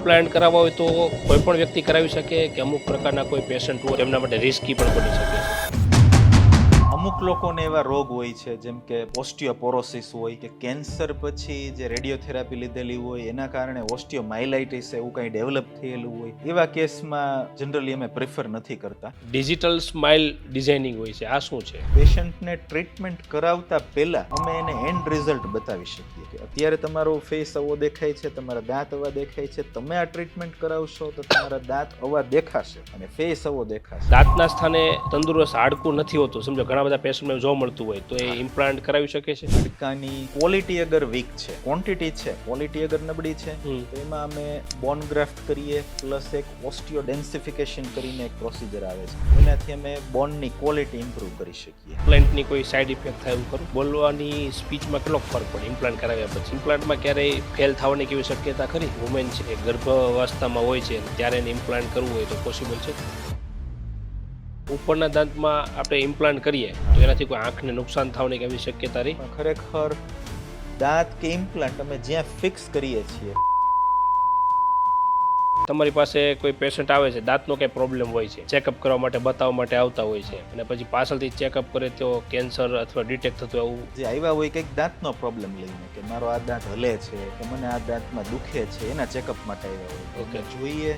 Implant કરાવવા હોય તો કોઈ પણ વ્યક્તિ કરાવી શકે કે અમુક પ્રકારના કોઈ પેશન્ટ હોય તેમના માટે રિસ્કી પણ બની શકે છે? અમુક લોકોને એવા રોગ હોય છે જેમ કે ઓસ્ટિયોપોરોસિસ હોય કે કેન્સર પછી જે રેડિયોથેરાપી લીધેલી હોય એના કારણે ઓસ્ટિયોમાઇલાઇટિસ એવું કંઈ ડેવલપ થયેલું હોય એવા કેસમાં જનરલી અમે પ્રિફર નથી કરતા. ડિજિટલ સ્માઇલ ડિઝાઇનિંગ હોય છે, આ શું છે? પેશન્ટને ટ્રીટમેન્ટ કરાવતા પહેલા અમે એને એન્ડ રિઝલ્ટ બતાવી શકીએ કે અત્યારે તમારો ફેસ આવો દેખાય છે, તમારા દાંત આવા દેખાય છે, તમે આ ટ્રીટમેન્ટ કરાવશો તો તમારા દાંત આવા દેખાશે અને ફેસ આવો દેખાશે. દાંતના સ્થાને તંદુરસ્ત હાડકું નથી હોતું, સમજો ઘણા બધા પેશન્ટમાં જોવા મળતું હોય, તો એ ઇમ્પ્લાન્ટ કરાવી શકે છે? હાડકાની ક્વોલિટી અગર વીક છે, ક્વોન્ટિટી છે, ક્વોલિટી અગર નબળી છે તો એમાં અમે બોન ગ્રાફ્ટ કરીએ પ્લસ એક ઓસ્ટિયો ડેન્સિફિકેશન કરીને એક પ્રોસિજર આવે છે, એનાથી અમે બોનની ક્વોલિટી ઇમ્પ્રૂવ કરી શકીએ. ઇમ્પ્લાન્ટની કોઈ સાઈડ ઇફેક્ટ થાય એવું ખરું? બોલવાની સ્પીચમાં કેટલો ફરક પડે ઇમ્પ્લાન્ટ કરાવ્યા પછી? ઇમ્પ્લાન્ટમાં ક્યારેય ફેલ થવાની કેવી શક્યતા ખરી? વુમેન છે, ગર્ભાવસ્થામાં હોય છે, ત્યારે એને ઇમ્પ્લાન્ટ કરવું હોય તો પોસિબલ છે? ઉપરના દાંતમાં આપણે ઇમ્પ્લાન્ટ કરીએ તો એનાથી કોઈ આંખને નુકસાન થવાની કેવી શક્યતા રહી? પણ ખરેખર દાંત કે ઇમ્પ્લાન્ટ અમે જ્યાં ફિક્સ કરીએ છીએ. તમારી પાસે કોઈ પેશન્ટ આવે છે, દાંતનો કંઈ પ્રોબ્લેમ હોય છે, ચેકઅપ કરવા માટે બતાવવા માટે આવતા હોય છે, અને પછી પાછળથી ચેકઅપ કરે તો કેન્સર અથવા ડિટેક્ટ થતું એવું જે આવ્યા હોય કંઈક દાંતનો પ્રોબ્લેમ લઈને કે મારો આ દાંત હલે છે કે મને આ દાંતમાં દુખે છે, એના ચેકઅપ માટે આવ્યા હોય. ઓકે. જોઈએ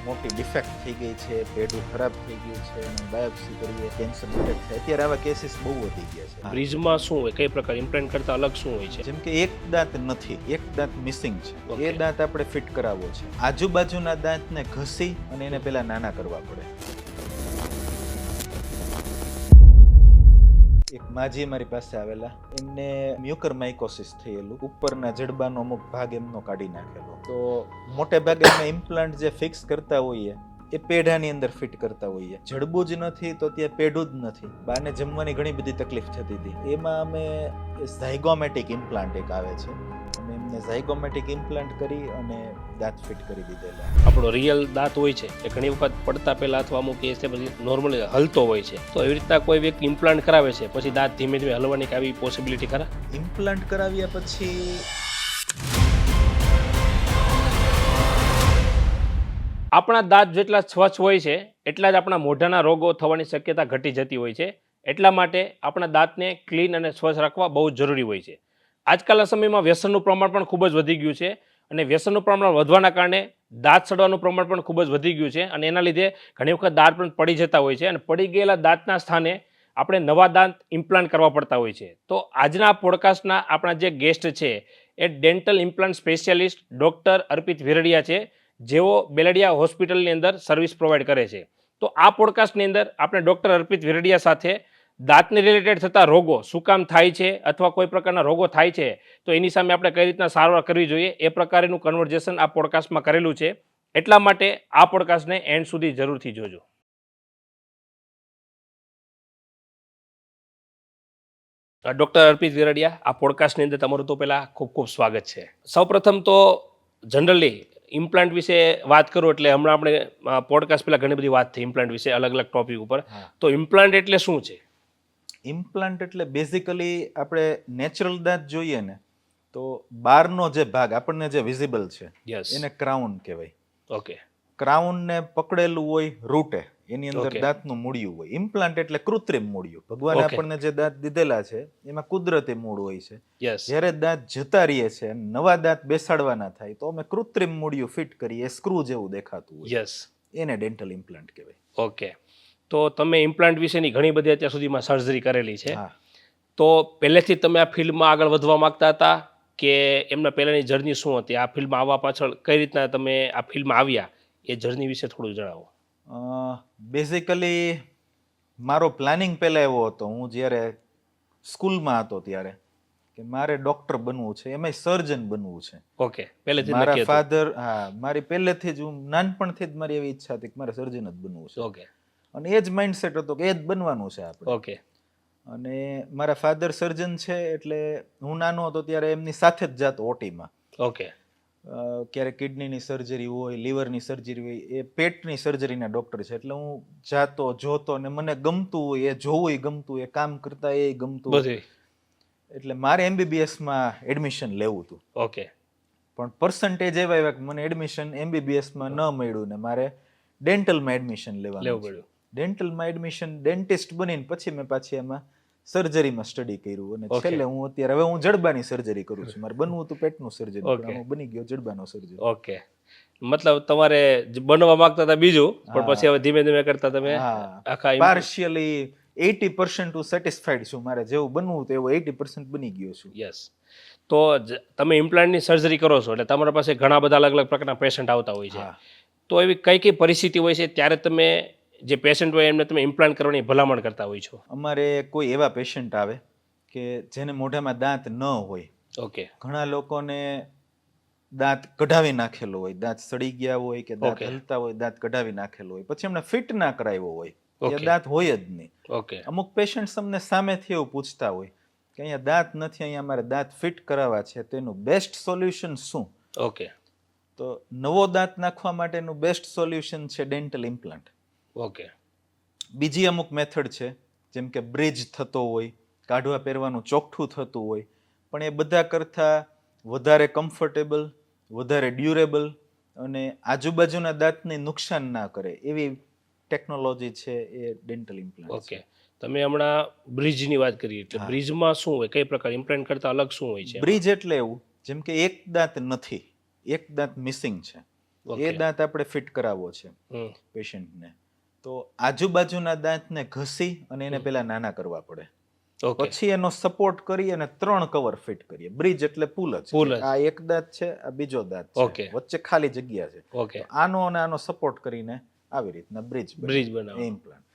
મોટી ડિફેક્ટ થઈ ગઈ છે, પેઢું ખરાબ થઈ ગયું છે અને બાયોપ્સી કરીએ કેન્સર ડિટેક્ટ થાય, અત્યારે આવા કેસીસ બહુ વધી ગયા છે. બ્રિજમાં શું હોય, કઈ પ્રકાર ઇમ્પ્લાન્ટ કરતા અલગ શું હોય છે? જેમ કે એક દાંત નથી, એક દાંત મિસિંગ છે, Okay. એ દાંત આપણે ફિટ કરાવવો છે. આજુબાજુના દાંતને ઘસી અને એને પહેલા નાના કરવા પડે. એક માજી મારી પાસે આવેલા, એમને મ્યુકર માઇકોસિસ થયેલું, ઉપરના જડબાનો અમુક ભાગ એમનો કાઢી નાખેલો. તો મોટે ભાગે અમે ઇમ્પ્લાન્ટ જે ફિક્સ કરતા હોઈએ એ પેઢાની અંદર ફિટ કરતા હોઈએ. જડબું જ નથી તો ત્યાં પેઢું જ નથી, બાને જમવાની ઘણી બધી તકલીફ થતી હતી. એમાં અમે ઝાયગોમેટિક ઇમ્પ્લાન્ટ એક આવે છે, અમે એમને ઝાયગોમેટિક ઇમ્પ્લાન્ટ કરી અને દાંત ફિટ કરી દીધેલા. આપણો રિયલ દાંત હોય છે એ ઘણી વખત પડતા પહેલા અથવા અમુક એ પછી નોર્મલી હલતો હોય છે, તો એવી રીતના કોઈ વ્યક્તિ ઇમ્પ્લાન્ટ કરાવે છે પછી દાંત ધીમે ધીમે હલવાની કે આવી પોસિબિલિટી ખરા? ઇમ્પ્લાન્ટ કરાવ્યા પછી આપણા દાંત જેટલા સ્વચ્છ હોય છે એટલા જ આપણા મોઢાના રોગો થવાની શક્યતા ઘટી જતી હોય છે. એટલા માટે આપણા દાંતને ક્લીન અને સ્વચ્છ રાખવા બહુ જ જરૂરી હોય છે. આજકાલના સમયમાં વ્યસનનું પ્રમાણ પણ ખૂબ જ વધી ગયું છે, અને વ્યસનનું પ્રમાણ વધવાના કારણે દાંત સડવાનું પ્રમાણ પણ ખૂબ જ વધી ગયું છે, અને એના લીધે ઘણી વખત દાંત પણ પડી જતા હોય છે, અને પડી ગયેલા દાંતના સ્થાને આપણે નવા દાંત ઇમ્પ્લાન્ટ કરવા પડતા હોય છે. તો આજના પોડકાસ્ટના આપણા જે ગેસ્ટ છે એ ડેન્ટલ ઇમ્પ્લાન્ટ સ્પેશિયાલિસ્ટ ડૉક્ટર અર્પિત વિરડિયા છે, જેઓ બેલડિયા હોસ્પિટલની અંદર સર્વિસ પ્રોવાઈડ કરે છે. તો આ પોડકાસ્ટની અંદર આપણે ડૉક્ટર અર્પિત વિરડિયા સાથે દાંતને રિલેટેડ થતા રોગો શું કામ થાય છે અથવા કોઈ પ્રકારના રોગો થાય છે તો એની સામે આપણે કઈ રીતના સારવાર કરવી જોઈએ એ પ્રકારનું કન્વર્ઝેશન આ પોડકાસ્ટમાં કરેલું છે. એટલા માટે આ પોડકાસ્ટને એન્ડ સુધી જરૂરથી જોજો. ડૉક્ટર અર્પિત વિરડિયા, આ પોડકાસ્ટની અંદર તમારું તો પહેલાં ખૂબ ખૂબ સ્વાગત છે. સૌપ્રથમ તો જનરલી ઇમ્પ્લાન્ટ વિશે વાત કરું એટલે હમણાં આપણે પોડકાસ્ટ પહેલાં ઘણી બધી વાત થઈ ઇમ્પ્લાન્ટ વિશે અલગ અલગ ટોપિક ઉપર. તો ઇમ્પ્લાન્ટ એટલે શું છે? ઇમ્પ્લાન્ટ એટલે બેઝિકલી આપણે નેચરલ દાંત જોઈએ ને તો બહારનો જે ભાગ આપણને જે વિઝિબલ છે યસ. એને ક્રાઉન કહેવાય. ઓકે. ક્રાઉનને પકડેલું હોય રૂટે, એની અંદર Okay. દાંતનું મૂળિયું હોય. ઇમ્પ્લાન્ટ એટલે કૃત્રિમ મૂળિયું. ભગવાને Okay. આપણને જે દાંત દીધેલા છે એમાં કુદરતી મૂળ હોય છે. યસ. જ્યારે દાંત જતા રહીએ છે નવા દાંત બેસાડવાના થાય તો અમે કૃત્રિમ મૂળિયું ફિટ કરીએ, સ્ક્રૂ જેવું દેખાતું હોય, યસ. એને ડેન્ટલ ઇમ્પ્લાન્ટ કહેવાય. ઓકે. તો તમે ઇમ્પ્લાન્ટ વિશેની ઘણી બધી અત્યાર સુધીમાં સર્જરી કરેલી છે, હા. તો પહેલેથી તમે આ ફિલ્ડમાં આગળ વધવા માંગતા હતા કે એમના પહેલાંની જર્ની શું હતી? આ ફિલ્ડમાં આવવા પાછળ કઈ રીતના તમે આ ફિલ્ડમાં આવ્યા એ જર્ની વિશે થોડું જણાવો. બેઝિકલી મારો પ્લાનિંગ પહેલા એવો હતો, હું જ્યારે સ્કૂલમાં હતો ત્યારે કે મારે ડોક્ટર બનવું છે, એમાંય સર્જન બનવું છે. ઓકે. પહેલેથી જ મારા નક્કી હતું. ફાધર, હા, મારી પહેલેથી જ, હું નાનપણથી જ મારી એવી ઈચ્છા હતી કે મારે સર્જન જ બનવું છે, ઓકે. અને એ જ માઇન્ડસેટ હતો કે એ જ બનવાનું છે આપણે. ઓકે. અને મારા ફાધર સર્જન છે એટલે હું નાનો હતો ત્યારે એમની સાથે જ જાતો ઓટીમાં. ઓકે. ક્યારેક કિડનીની સર્જરી હોય, લીવરની સર્જરી હોય, એ પેટની સર્જરીના ડૉક્ટર છે એટલે હું જાતો જોતો ને મને ગમતું હોય, એ જોવું ગમતું, એ કામ કરતા એ ગમતું, બધી. એટલે મારે એમબીબીએસમાં એડમિશન લેવું હતું. ઓકે. પણ પર્સન્ટેજ એવા આવ્યા કે મને એડમિશન એમબીબીએસમાં ન મળ્યું ને મારે ડેન્ટલમાં એડમિશન લેવું લેવાનું પડ્યું. ડેન્ટલમાં એડમિશન ડેન્ટિસ્ટ બનીને પછી મેં પાછી એમાં સર્જરીમાં સ્ટડી કર્યું અને Okay. છેલ્લે હું અત્યારે હવે હું જડબાની સર્જરી કરું છું. મારે બનવું હતું પેટનું સર્જરી Okay. પણ હું બની ગયો જડબાનો સર્જરી. ઓકે, મતલબ તમારે જે બનવા માંગતા હતા બીજું, પણ પછી હવે ધીમે ધીમે કરતા તમે આખા પાર્શિયલી 80% હું સેટિસ્ફાઈડ છું. મારે જેવું બનવું તો એવું 80% બની ગયો છું. યસ. તો તમે ઇમ્પ્લાન્ટની સર્જરી કરો છો એટલે તમારા પાસે ઘણા બધા અલગ અલગ પ્રકારના પેશન્ટ આવતા હોય છે. હા. તો એવી કઈ કઈ પરિસ્થિતિ હોય છે ત્યારે તમે જે પેશન્ટ હોય એમને તમે ઇમ્પ્લાન્ટ કરવાની ભલામણ કરતા હોય છો? અમારે કોઈ એવા પેશન્ટ આવે કે જેને મોઢામાં દાંત ન હોય. ઓકે. ઘણા લોકોને દાંત કઢાવી નાખેલો હોય, દાંત સડી ગયા હોય કે દાંત Okay. હલતા હોય, દાંત કઢાવી નાખેલો હોય, પછી એમને ફિટ ના કરાવ્યો હોય, Okay. ત્યાં દાંત હોય જ નહીં. ઓકે. અમુક પેશન્ટ અમને સામેથી એવું પૂછતા હોય કે અહીંયા દાંત નથી, અહીંયા અમારે દાંત ફિટ કરાવવા છે, તેનું બેસ્ટ સોલ્યુશન શું? ઓકે. તો નવો દાંત નાખવા માટેનું બેસ્ટ સોલ્યુશન છે ડેન્ટલ ઇમ્પ્લાન્ટ. ઓકે. બીજી અમુક મેથડ છે, જેમ કે બ્રિજ થતો હોય, કાઢવા પહેરવાનું ચોખ્ઠું થતું હોય, પણ એ બધા કરતાં વધારે કમ્ફર્ટેબલ, વધારે ડ્યુરેબલ અને આજુબાજુના દાંતને નુકસાન ના કરે એવી ટેકનોલોજી છે એ ડેન્ટલ ઇમ્પ્લાન્ટ. ઓકે. તમે હમણાં બ્રિજની વાત કરી એટલે હા. બ્રિજમાં શું હોય, કઈ પ્રકાર ઇમ્પ્લાન્ટ કરતા અલગ શું હોય છે? બ્રિજ એટલે એવું, જેમ કે એક દાંત નથી, એક દાંત મિસિંગ છે, Okay. એ દાંત આપણે ફિટ કરાવવો છે હમ. પેશન્ટને, તો આજુબાજુના દાંતને ઘસી અને એને પહેલા નાના કરવા પડે, ઓકે. પછી એનો સપોર્ટ કરી અને 3 કવર ફિટ કરીએ. બ્રિજ એટલે પુલ જ. પુલ જ. આ એક દાંત છે, આ બીજો દાંત છે, Okay. વચ્ચે ખાલી જગ્યા છે, ઓકે. તો આનો અને આનો સપોર્ટ કરીને આવી રીતના બ્રિજ બ્રિજ બનાવો. ઇમ્પ્લાન્ટ.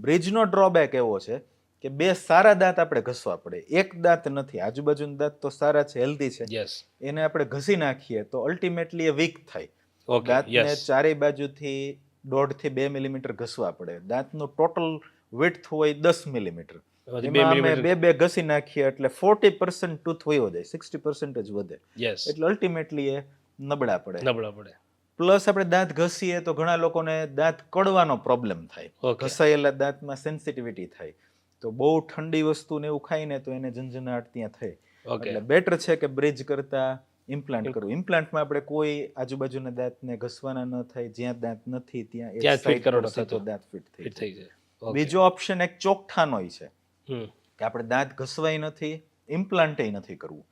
બ્રિજનો ડ્રોબેક એવો છે કે બે સારા દાંત આપણે ઘસવા પડે, એક દાંત નથી, આજુબાજુના દાંત તો સારા છે, હેલ્ધી છે, યસ. એને આપણે ઘસી નાખીએ તો અલ્ટિમેટલી એ વીક થાય. ઓકે. દાંતને યસ. ચારેય બાજુથી 1.5 થી 2 મિલીમીટર ઘસવા પડે. દાંતનું ટોટલ વિડ્થ હોય 10 મિલીમીટર, એમાંથી 2 એમાં અમે મિલીમીટર. બે ઘસી નાખીએ એટલે 40% ટૂથ વયો જાય, 60% જ વધે, યસ. એટલે અલ્ટિમેટલી એ નબળા પડે. નબળા પડે. પ્લસ આપણે દાંત ઘસીએ તો ઘણા લોકોને દાંત કડવાનો પ્રોબ્લેમ થાય, ઓકે. ઘસાયેલા દાંતમાં સેન્સિટિવિટી થાય, તો બહુ ઠંડી વસ્તુને એવું ખાઈને તો એને ઝંઝનાટ ત્યાં થાય. ઓકે. એટલે બેટર છે કે બ્રિજ કરતા ઇમ્પ્લાન્ટ કરવું. ઇમ્પ્લાન્ટમાં આપણે કોઈ આજુબાજુના દાંતને ઘસવાના ન થાય, જ્યાં દાંત નથી ત્યાં એક ત્યાં જ fit સાઈડ કરવાનો પરથી તો થતો. દાંત ફિટ થઈ ફિટ જાય. થઈ જાય. ઓકે. બીજો ઓપ્શન એક ચોકઠાનોય છે હમ. કે આપણે દાંત ઘસવાય નથી, ઇમ્પ્લાન્ટેય નથી કરવું,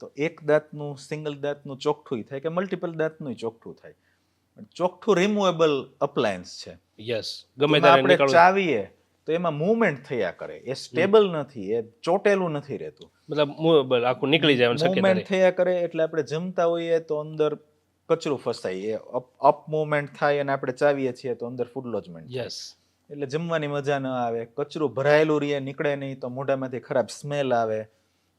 તો એક દાંતનું સિંગલ દાંતનું ચોકઠું થાય કે મલ્ટિપલ દાંતનું ચોકઠું થાય. પણ ચોકઠું રિમૂવેબલ અપ્લાયન્સ છે. યસ. ગમે એમાં ત્યારે આપણે નીકળવું. ચાવીએ તો એમાં મૂવમેન્ટ થયા કરે, એ સ્ટેબલ નથી, એ ચોટેલું નથી રહેતું. મતલબ મૂવેબલ આખું નીકળી જાય એમ શક્યતા મૂવમેન્ટ રહે. થયા કરે એટલે આપણે જમતા હોઈએ તો અંદર કચરું ફસાય, એ અપ મૂવમેન્ટ થાય અને આપણે ચાવીએ છીએ તો અંદર ફૂડ લોજમેન્ટ થાય. યસ. એટલે જમવાની મજા ન આવે, કચરું ભરાયેલું રહે, નીકળે નહીં તો મોઢામાંથી ખરાબ સ્મેલ આવે.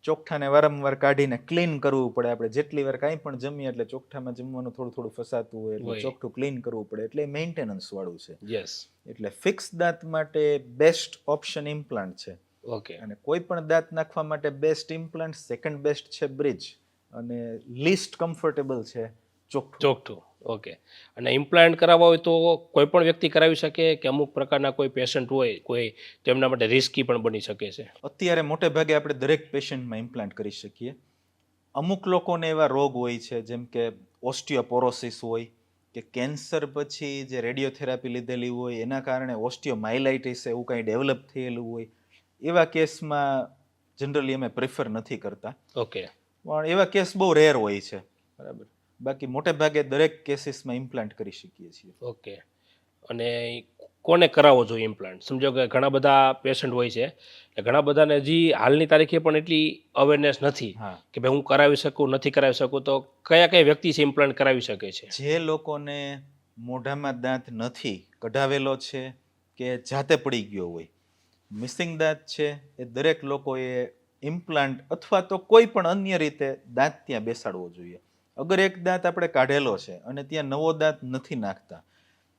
ચોકઠાને વારંવાર કાઢીને ક્લીન કરવું પડે. આપણે જેટલી વાર કાંઈ પણ જમીએ એટલે ચોકઠામાં જમવાનું થોડું થોડું ફસાતું હોય એટલે હોય. ચોકઠું ક્લીન કરવું પડે, એટલે મેન્ટેનન્સ વાળું છે. યસ. એટલે ફિક્સ દાંત માટે બેસ્ટ ઓપ્શન ઇમ્પ્લાન્ટ છે. ઓકે. અને કોઈ પણ દાંત નાખવા માટે બેસ્ટ ઇમ્પ્લાન્ટ, સેકન્ડ બેસ્ટ છે બ્રિજ, અને લીસ્ટ કમ્ફર્ટેબલ છે ચોકઠું. ચોકઠું. ઓકે. અને ઇમ્પ્લાન્ટ કરાવવા હોય તો કોઈ પણ વ્યક્તિ કરાવી શકે કે અમુક પ્રકારના કોઈ પેશન્ટ હોય કોઈ, તો એમના માટે રિસ્કી પણ બની શકે છે? અત્યારે મોટે ભાગે આપણે દરેક પેશન્ટમાં ઇમ્પ્લાન્ટ કરી શકીએ. અમુક લોકોને એવા રોગ હોય છે જેમ કે ઓસ્ટિયોપોરોસિસ હોય, કે કેન્સર પછી જે રેડિયોથેરાપી લીધેલી હોય એના કારણે ઓસ્ટિયોમાઇલાઇટિસ એવું કંઈ ડેવલપ થયેલું હોય, એવા કેસમાં જનરલી અમે પ્રિફર નથી કરતા. ઓકે. પણ એવા કેસ બહુ રેર હોય છે, બરાબર. બાકી મોટે ભાગે દરેક કેસીસમાં ઇમ્પ્લાન્ટ કરી શકીએ છીએ. ઓકે. અને કોને કરાવવો જોઈએ ઇમ્પ્લાન્ટ? સમજો કે ઘણા બધા પેશન્ટ હોય છે, એટલે ઘણા બધાને હજી હાલની તારીખે પણ એટલી અવેરનેસ નથી હા, કે ભાઈ હું કરાવી શકું નથી કરાવી શકું, તો કયા કયા વ્યક્તિ છે ઇમ્પ્લાન્ટ કરાવી શકે છે? જે લોકોને મોઢામાં દાંત નથી, કઢાવેલો છે કે જાતે પડી ગયો હોય, મિસિંગ દાંત છે, એ દરેક લોકોએ ઇમ્પ્લાન્ટ અથવા તો કોઈ પણ અન્ય રીતે દાંત ત્યાં બેસાડવો જોઈએ. અગર એક દાંત આપણે કાઢેલો છે અને ત્યાં નવો દાંત નથી નાખતા,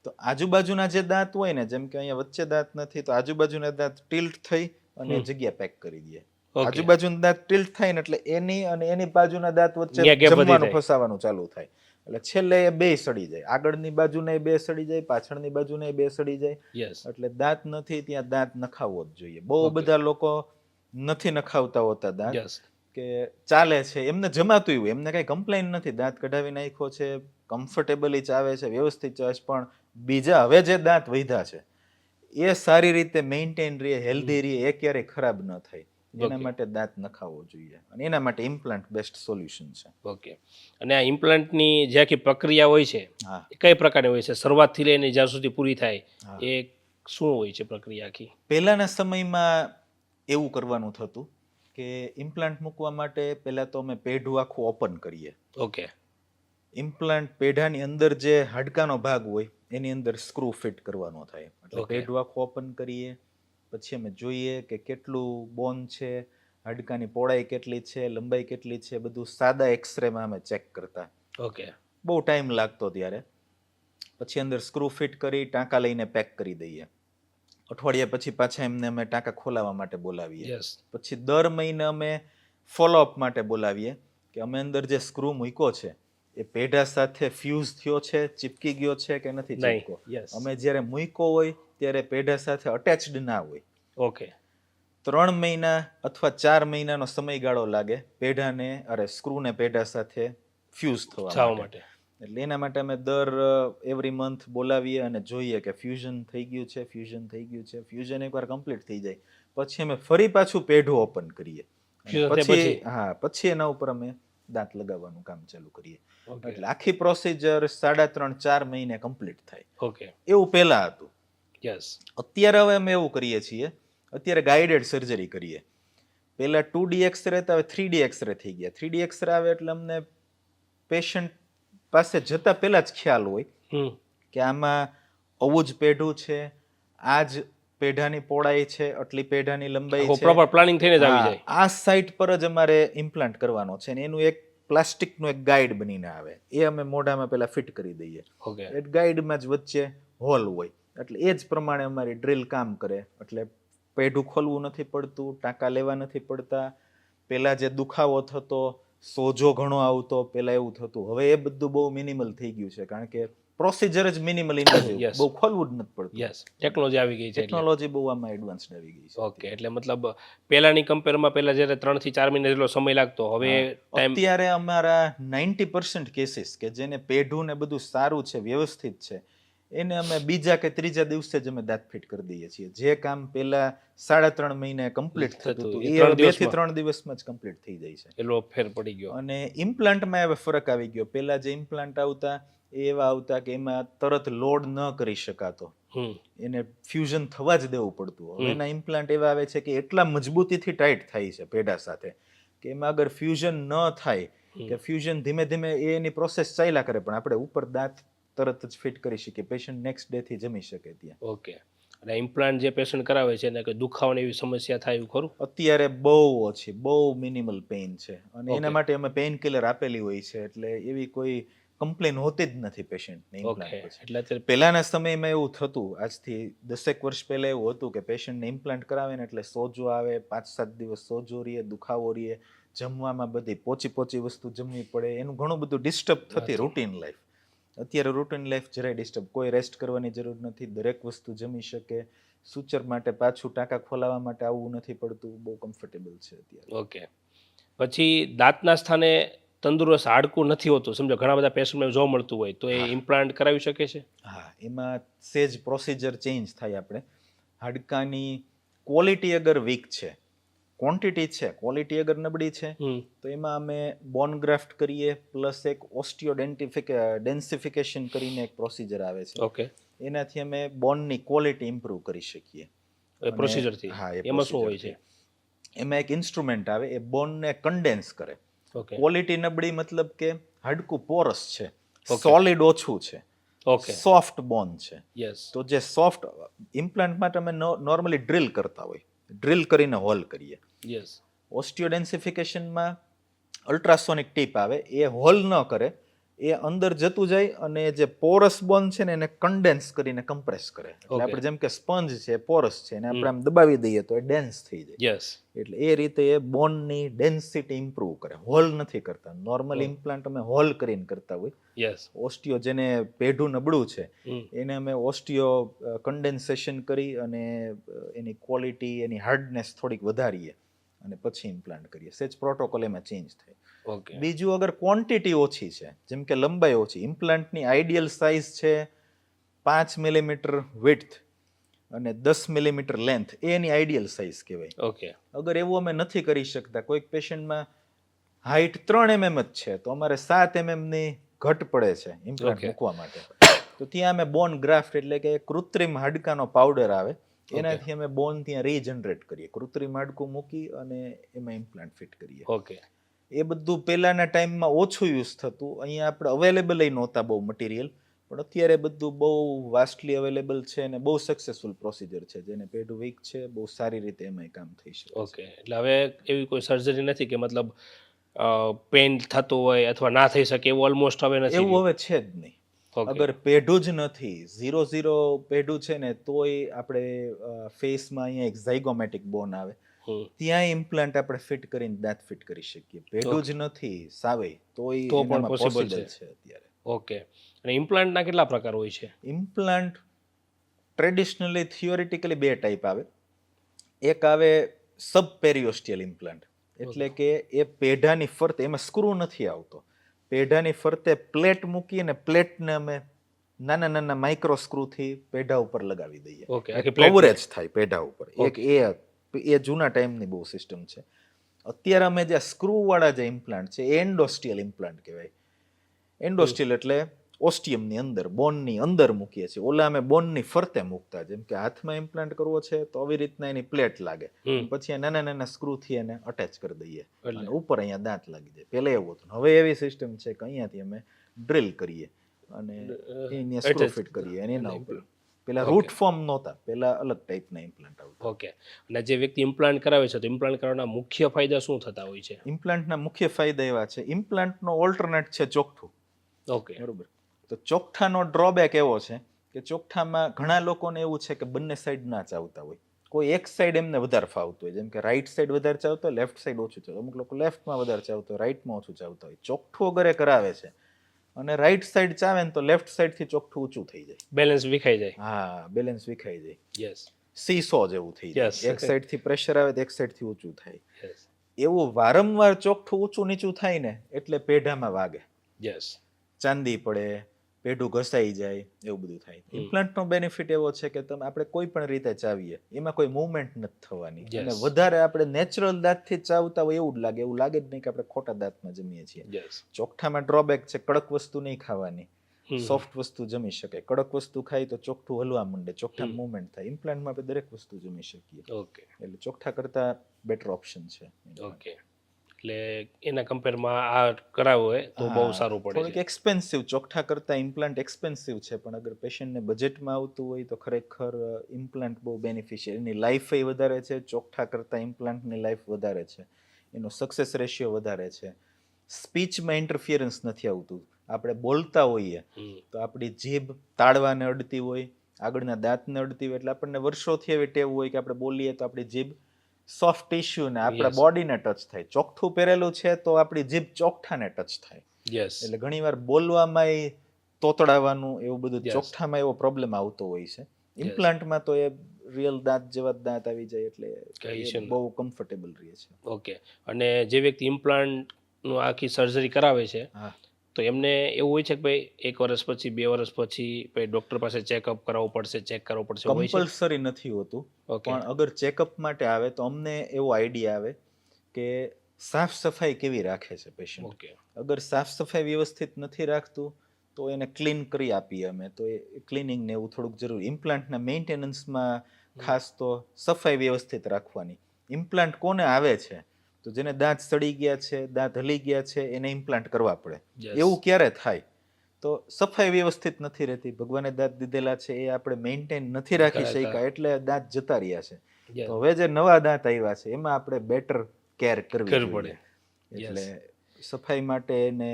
તો આજુબાજુના જે દાંત હોય ને, જેમ કે અહીંયા વચ્ચે દાંત નથી તો આજુબાજુના દાંત ટિલ્ટ થઈ અને જગ્યા પેક કરી દે. ઓકે. આજુબાજુના દાંત ટિલ્ટ થાય ને એટલે એની અને એની બાજુના દાંત વચ્ચે ત્યાં gap વધી જમવાનું જાય. ફસાવાનું ચાલુ થાય, એટલે છેલ્લે એ બે સડી જાય, આગળની બાજુને બે સડી જાય, પાછળની બાજુને બે સડી જાય. યસ. એટલે દાંત નથી ત્યાં દાંત નખાવવો જ જોઈએ. બહુ Okay. બધા લોકો નથી નખાવતા હોતા દાંત, યસ. કે ચાલે છે, એમને જમાતું હોય, એમને કઈ કમ્પ્લેન નથી, દાંત કઢાવી નાખ્યો છે, કમ્ફર્ટેબલી ચાવે છે, વ્યવસ્થિત ચાવે છે, પણ બીજા હવે જે દાંત વધ્યા છે એ સારી રીતે મેન્ટેન રહે, હેલ્ધી રહે, એ ક્યારેય ખરાબ ન થાય, એના Okay. માટે દાંત નખાવવો જોઈએ, અને એના માટે ઇમ્પ્લાન્ટ બેસ્ટ સોલ્યુશન છે. ઓકે. અને આ ઇમ્પ્લાન્ટની જે આખી પ્રક્રિયા હોય છે હા એ કઈ પ્રકારની હોય છે, શરૂઆતથી લઈને જ્યાં સુધી પૂરી થાય હા. એ શું હોય છે પ્રક્રિયા આખી? પહેલાના સમયમાં એવું કરવાનું થતું કે ઇમ્પ્લાન્ટ મૂકવા માટે પહેલા તો અમે પેઢું આખું ઓપન કરીએ. ઓકે. ઇમ્પ્લાન્ટ પેઢાની અંદર જે હાડકાનો ભાગ હોય એની અંદર સ્ક્રૂ ફિટ કરવાનો થાય, એટલે Okay. પેઢું આખું ઓપન કરીએ, પછી અમે જોઈએ કે કેટલું બોન છે, હાડકાની પહોળાઈ કેટલી છે, લંબાઈ કેટલી છે, બધું સાદા એક્સરેમાં અમે ચેક કરતા. ઓકે. બહુ ટાઈમ લાગતો ત્યારે. પછી અંદર સ્ક્રૂ ફિટ કરી ટાંકા લઈને પેક કરી દઈએ. અઠવાડિયા પછી પાછા એમને અમે ટાંકા ખોલાવવા માટે બોલાવીએ. યસ. પછી દર મહિને અમે ફોલોઅપ માટે બોલાવીએ કે અમે અંદર જે સ્ક્રૂ મૂક્યો છે એ પેઢા સાથે ફ્યુઝ થયો છે, ચીપકી ગયો છે કે નથી નહીં. ચીપકો. યસ. અમે જ્યારે મૂક્યો હોય ત્યારે પેઢા સાથે અટેચડ ના હોય. ઓકે. 3 મહિના અથવા 4 મહિનાનો સમયગાળો લાગે પેઢાને સ્ક્રૂને પેઢા સાથે ફ્યુઝ થવા થવા માટે. માટે. એટલે એના માટે અમે દર એવરી મંથ બોલાવીએ અને જોઈએ કે ફ્યુઝન થઈ ગયું છે, ફ્યુઝન થઈ ગયું છે. ફ્યુઝન એકવાર કમ્પ્લીટ થઈ જાય પછી અમે ફરી પાછું પેઢું ઓપન કરીએ. અને Fusion થયા પછી? પછી એના ઉપર અમે દાંત લગાવવાનું કામ ચાલુ કરીએ. ઓકે. એટલે આખી પ્રોસિજર 3.5-4 મહિને કમ્પ્લીટ થાય. ઓકે. એવું પહેલા હતું. યસ. અત્યારે હવે અમે એવું કરીએ છીએ, અત્યારે ગાઈડેડ સર્જરી કરીએ. પહેલા 2D એક્સરે હતા, હવે 3D એક્સરે થઈ ગયા. 3D એક્સરે આવે એટલે અમને પેશન્ટ પાસે જતા પહેલા જ ખ્યાલ હોય હમ. કે આમાં આવું જ પેઢું છે, આ જ પેઢાની પહોળાઈ છે, આટલી પેઢાની લંબાઈ છે. પ્રોપર પ્લાનિંગ થઈને જ આવી જાય. આ સાઇટ પર જ અમારે ઇમ્પ્લાન્ટ કરવાનો છે ને એનું એક પ્લાસ્ટિકનું એક ગાઈડ બનીને આવે, એ અમે મોઢામાં પહેલા ફિટ કરી દઈએ. ઓકે. એ ગાઈડમાં જ વચ્ચે હોલ હોય, એટલે એ જ પ્રમાણે અમારી ડ્રિલ કામ કરે. એટલે પેઢું ખોલવું નથી પડતું, ટાંકા લેવા નથી પડતા. પહેલા જે દુખાવો થતો, સોજો ઘણો આવતો, પહેલા એવું થતું, હવે એ બધું બહુ મિનિમલ થઈ ગયું છે, કારણ કે પ્રોસિજર જ મિનિમલ ઇન્વેઝિવ, Yes. બહુ ખોલવું જ નથી પડતું. યસ. ટેકનોલોજી આવી ગઈ છે એટલે. ટેકનોલોજી બહુ આમાં એડવાન્સ્ડ આવી ગઈ છે. ઓકે. એટલે મતલબ પહેલાની કમ્પેરમાં પહેલા જ્યારે 3 થી 4 મહિના જેટલો સમય લાગતો, હવે ટાઈમ. અત્યારે અમારા 90% કેસીસ કે જેને પેઢું ને બધું સારું છે, વ્યવસ્થિત છે, એને અમે બીજા કે ત્રીજા દિવસે જ અમે દાંત ફિટ કરી દઈએ છીએ. જે કામ પહેલા 3.5 મહિને કમ્પ્લીટ થતું હતું એ એ 3 2 થી દિવસમાં. 3 દિવસમાં જ કમ્પ્લીટ થઈ જાય છે. એટલો ફેર પડી ગયો. અને ઇમ્પ્લાન્ટમાં હવે ફરક આવી ગયો. પહેલા જે ઇમ્પ્લાન્ટ આવતા એ એવા આવતા કે એમાં તરત લોડ ન કરી શકાતો, હમ. એને ફ્યુઝન થવા જ દેવું પડતું. હવેના ઇમ્પ્લાન્ટ એવા આવે છે કે એટલા મજબૂતીથી ટાઈટ થાય છે પેઢા સાથે કે એમાં અગર ફ્યુઝન ન થાય કે ફ્યુઝન ધીમે ધીમે એની પ્રોસેસ ચાલ્યા કરે, પણ આપણે ઉપર દાંત તરત જ ફિટ કરી શકીએ, પેશન્ટ નેક્સ્ટ ડે થી જમી શકે ત્યાં. ઓકે. અને ઇમ્પ્લાન્ટ જે પેશન્ટ કરાવે છે એને કોઈ દુખાવાની એવી સમસ્યા થાય એવું ખરું? અત્યારે બહુ ઓછી, બહુ મિનિમલ પેઇન છે, અને એના Okay. માટે અમે પેઇન કિલર આપેલી હોય છે, એટલે એવી કોઈ કમ્પ્લેન હોતી જ નથી પેશન્ટને ઓકે. ઇમ્પ્લાન્ટ પછી. એટલે અત્યારે પહેલાના સમયમાં એવું થતું, આજથી 10 વર્ષ પહેલા એવું હતું કે પેશન્ટને ઇમ્પ્લાન્ટ કરાવે ને એટલે સોજો આવે, 5-7 દિવસ સોજો રહીએ, દુખાવો રહીએ, જમવામાં બધી પોચી વસ્તુ જમવી પડે, એનું ઘણું બધું ડિસ્ટર્બ થતી રૂટીન લાઈફ. અત્યારે રૂટીન લાઈફ જરાય ડિસ્ટર્બ, કોઈ રેસ્ટ કરવાની જરૂર નથી, દરેક વસ્તુ જમી શકે. સૂચર માટે પાછું ટાંકા ખોલાવવા માટે આવવું નથી પડતું, બહુ કમ્ફર્ટેબલ છે અત્યારે. ઓકે. પછી દાંતના સ્થાને તંદુરસ્ત હાડકું નથી હોતું, સમજો ઘણા બધા પેશન્ટમાં જોવા મળતું હોય, તો એ ઇમ્પ્લાન્ટ કરાવી શકે છે? હા, એમાં સેજ પ્રોસિજર ચેન્જ થાય. આપણે હાડકાની ક્વોલિટી અગર વીક છે, ક્વોન્ટિટી છે, ક્વોલિટી અગર નબળી છે, હમ. તો એમાં અમે બોન ગ્રાફ્ટ કરીએ, પ્લસ એક ડેન્સિફિકેશન કરીને એક પ્રોસિજર આવે છે, ઓકે. એનાથી અમે બોનની ક્વોલિટી ઇમ્પ્રૂવ કરી શકીએ. એ પ્રોસિજરથી? હા, એ એમાં શું હોય છે? procedure થી. એમાં એક ઇન્સ્ટ્રુમેન્ટ આવે, એ બોનને કન્ડેન્સ કરે. ઓકે. ક્વોલિટી નબળી મતલબ કે હાડકું પોરસ છે, Okay. સોલિડ ઓછું છે, ઓકે. સોફ્ટ બોન છે. યસ. તો જે સોફ્ટ ઇમ્પ્લાન્ટ માટે અમે નોર્મલી ડ્રિલ કરતા હોય, ડ્રિલ કરીને હોલ કરીએ. યસ. ઓસ્ટિયોડેન્સિફિકેશનમાં અલ્ટ્રાસોનિક ટીપ આવે, એ હોલ ન કરે, એ અંદર જતું જાય અને જે પોરસ બોન છે ને એને કન્ડેન્સ કરીને કમ્પ્રેસ કરે. એટલે Okay. આપણે જેમ કે સ્પંજ છે, પોરસ છે, એને આપણે આમ દબાવી દઈએ તો એ ડેન્સ થઈ જાય. યસ. એટલે એ રીતે એ બોનની ડેન્સિટી ઇમ્પ્રૂવ કરે, હોલ નથી કરતા. નોર્મલ ઇમ્પ્લાન્ટ અમે હોલ કરીને કરતા હોય. યસ. ઓસ્ટિયો જેને પેઢું નબળું છે હમ. એને અમે ઓસ્ટિયો કન્ડેન્સેશન કરી અને એની ક્વોલિટી, એની હાર્ડનેસ થોડીક વધારીએ, અને પછી ઇમ્પ્લાન્ટ કરીએ. સેજ પ્રોટોકોલ એમાં ચેન્જ થાય. ઓકે બીજું, અગર ક્વોન્ટિટી ઓછી છે, જેમ કે લંબાઈ ઓછી, ઇમ્પ્લાન્ટની આઈડિયલ સાઇઝ છે 5 મિલીમીટર વિડ્થ અને 10 મિલીમીટર લેન્થ, એ એની આઈડિયલ સાઇઝ કહેવાય. ઓકે અગર એવું અમે નથી કરી શકતા, કોઈક પેશન્ટમાં હાઈટ 3 mm જ છે, તો અમારે 7 mm ની ઘટ પડે છે ઇમ્પ્લાન્ટ Okay. મૂકવા માટે, તો ત્યાં અમે બોન ગ્રાફ્ટ એટલે કે કૃત્રિમ હાડકાનો પાવડર આવે, એનાથી અમે બોન ત્યાં રીજનરેટ કરીએ, કૃત્રિમ હાડકું મૂકી અને એમાં ઇમ્પ્લાન્ટ ફિટ કરીએ. ઓકે એ બધું પહેલાના ટાઈમમાં ઓછું યુઝ થતું, અહીંયા આપણે અવેલેબલ નહોતા બહુ મટીરિયલ, પણ અત્યારે બધું બહુ વાસ્ટલી અવેલેબલ છે અને બહુ સક્સેસફુલ પ્રોસિજર છે, જેને પેઢું વીક છે, બહુ સારી રીતે એમાં કામ થઈ શકે છે. ઓકે એટલે હવે એવી કોઈ સર્જરી નથી કે મતલબ પેન થતું હોય અથવા ના થઈ શકે એવું ઓલમોસ્ટ હવે નથી એવું હવે છે જ નહીં. ઓકે અગર પેઢું જ નથી, 0-0 પેઢું છે ને, તોય આપણે ફેસમાં અહીંયા એક ઝાયગોમેટિક બોન આવે, ત્યાં ઇમ્પ્લાન્ટ આપણે ફિટ કરીને દાંત ફિટ કરી શકીએ. પેઢું જ નથી સાવે, તોય તો પણ એનામાં possible પોસિબલ છે. છે અત્યારે. ઓકે અને ઇમ્પ્લાન્ટના કેટલા પ્રકાર હોય છે? ઇમ્પ્લાન્ટ ટ્રેડિશનલી થિયોરિટિકલી 2 ટાઈપ આવે. એક આવે સબપેરિયોસ્ટિયલ ઇમ્પ્લાન્ટ, એટલે કે એ પેઢાની ફરતે, એમાં સ્ક્રૂ નથી આવતો, પેઢાની ફરતે પ્લેટ મૂકી અને પ્લેટને અમે નાના નાના માઇક્રો સ્ક્રૂથી પેઢા ઉપર લગાવી દઈએ. ઓકે આખી plate કવરેજ થાય પેઢા ઉપર. એક એ જૂના ટાઈમની બહુ સિસ્ટમ છે. અત્યારે અમે જે સ્ક્રૂ વાળા જે ઇમ્પ્લાન્ટ છે, એન્ડોસ્ટિયલ ઇમ્પ્લાન્ટ કહેવાય. એન્ડોસ્ટિયલ એટલે ઓસ્ટિયમની અંદર, બોનની અંદર મૂકીએ છીએ. ઓલા અમે બોનની ફરતે મૂકતા, જેમ કે હાથમાં ઇમ્પ્લાન્ટ કરવો છે તો આવી રીતના એની પ્લેટ લાગે, પછી આ નાના નાના સ્ક્રૂથી એને અટેચ કરી દઈએ અને ઉપર અહીંયા દાંત લાગી જાય. પહેલા એવું હતું. હવે એવી સિસ્ટમ છે કે અહીંયાથી અમે ડ્રિલ કરીએ અને એની સ્ક્રૂ ફિટ કરીએ અને એના ઉપર. પેલા રૂટ ફોર્મ નહોતા, પેલા અલગ ટાઈપના ઇમ્પ્લાન્ટ આવતા. ઓકે અને જે વ્યક્તિ ઇમ્પ્લાન્ટ કરાવે છે તો ઇમ્પ્લાન્ટ કરવાના મુખ્ય ફાયદા શું થતા હોય છે? ઇમ્પ્લાન્ટના મુખ્ય ફાયદા એવા છે, ઇમ્પ્લાન્ટનો ઓલ્ટરનેટ છે ચોકઠું. ઓકે બરોબર. તો ચોકઠાનો ડ્રોબેક એવો છે કે ચોકઠામાં ઘણા લોકોને એવું છે કે બંને સાઈડ ના ચાવતા હોય, કોઈ એક સાઈડ એમને વધારે ફાવતું હોય, જેમ કે રાઈટ સાઈડ વધારે ચાવતો હોય, લેફ્ટ સાઈડ ઓછું ચાવતું હોય, અમુક લોકો લેફ્ટમાં વધારે ચાવતો હોય, રાઈટમાં ઓછું ચાવતા હોય. ચોકઠું અગર એ કરાવે છે અને રાઈટ સાઈડ ચાવે ને તો લેફ્ટ સાઈડથી ચોકઠું ઊંચું થઈ જાય, બેલેન્સ વિખાઈ જાય. હા, બેલેન્સ વિખાઈ જાય, યસ સીસો જેવું થઈ જાય. Yes. એક સાઈડથી પ્રેશર આવે તો એક સાઈડથી ઊંચું થાય. યસ એવું વારંવાર ચોકઠું ઊંચું નીચું થાય ને એટલે પેઢામાં વાગે, યસ ચાંદી પડે, પેઢું ઘસાઈ જાય, એવું બધું થાય. ઇમ્પ્લાન્ટનો બેનિફિટ એવો છે કે તમે આપણે કોઈ પણ રીતે ચાવીએ, એમાં કોઈ મૂવમેન્ટ નથી થવાની, અને વધારે આપણે નેચરલ દાંતથી જ ચાવતા હોય એવું લાગે જ નહીં કે આપણે ખોટા દાંતમાં જમીએ છીએ. યસ ચોકઠામાં ડ્રોબેક છે, કડક વસ્તુ નહીં ખાવાની, સોફ્ટ વસ્તુ જમી શકે. કડક વસ્તુ ખાઈ તો ચોકઠું હલવા માંડે, ચોકઠામાં મૂવમેન્ટ થાય. ઇમ્પ્લાન્ટમાં આપણે દરેક વસ્તુ જમી શકીએ, ઓકે એટલે ચોકઠા કરતા બેટર ઓપ્શન છે. ઓકે એટલે એના કમ્પેરમાં આ કરાવવું હોય તો બહુ સારું પડે થોડુંક છે. એક્સપેન્સિવ, ચોકઠા કરતા ઇમ્પ્લાન્ટ એક્સપેન્સિવ છે, પણ અગર પેશન્ટને બજેટમાં આવતું હોય તો ખરેખર ઇમ્પ્લાન્ટ બહુ બેનિફિશિયલ. એની લાઈફ વધારે છે, ચોકઠા કરતા ઇમ્પ્લાન્ટની લાઈફ વધારે છે, એનો સક્સેસ રેશિયો વધારે છે, સ્પીચમાં ઇન્ટરફિયરન્સ નથી આવતું. આપણે બોલતા હોઈએ તો આપણી જીભ તાળવાને અડતી હોય, આગળના દાંતને અડતી હોય, એટલે આપણને વર્ષોથી એવી ટેવ હોય કે આપણે બોલીએ તો આપણી જીભ સોફ્ટ ટિશ્યુ ને આપણા બોડીને ટચ થાય. ચોકઠું પહેરેલું છે તો આપણી જીભ ચોકઠાને ટચ થાય, યસ એટલે ઘણીવાર બોલવામાં તોતડાવાનું એવું બધું ચોકઠામાં એવો પ્રોબ્લેમ આવતો હોય છે. ઇમ્પ્લાન્ટમાં તો એ રિયલ દાંત જેવા જ દાંત આવી જાય, એટલે બહુ કમ્ફર્ટેબલ રહે છે. ઓકે અને જે વ્યક્તિ ઇમ્પ્લાન્ટનું આખી સર્જરી કરાવે છે તો એમને એવું હોય છે કે ભાઈ 1 વર્ષ પછી 2 વર્ષ પછી ભાઈ ડૉક્ટર પાસે ચેકઅપ કરાવવું પડશે, ચેક કરવું પડશે? કમ્પલસરી નથી હોતું, પણ અગર ચેકઅપ માટે આવે તો અમને એવો આઈડિયા આવે કે સાફ સફાઈ કેવી રાખે છે પેશન્ટ. ઓકે અગર સાફ સફાઈ વ્યવસ્થિત નથી રાખતું તો એને ક્લીન કરી આપીએ અમે, તો એ ક્લિનિંગ ને એવું થોડુંક જરૂરી. ઇમ્પ્લાન્ટના મેન્ટેનન્સમાં ખાસ તો સફાઈ વ્યવસ્થિત રાખવાની. ઇમ્પ્લાન્ટ કોને આવે છે તો જેને દાંત સડી ગયા છે, દાંત હલી ગયા છે, એને ઇમ્પ્લાન્ટ કરવા પડે. એવું ક્યારે થાય તો સફાઈ વ્યવસ્થિત નથી રહેતી, ભગવાને દાંત દીધેલા છે એ આપણે મેન્ટેન નથી રાખી શક્યા એટલે દાંત જતા રહ્યા છે. તો હવે જે નવા દાંત આવ્યા છે એમાં આપણે બેટર કેર કરવી પડે, એટલે સફાઈ માટે ને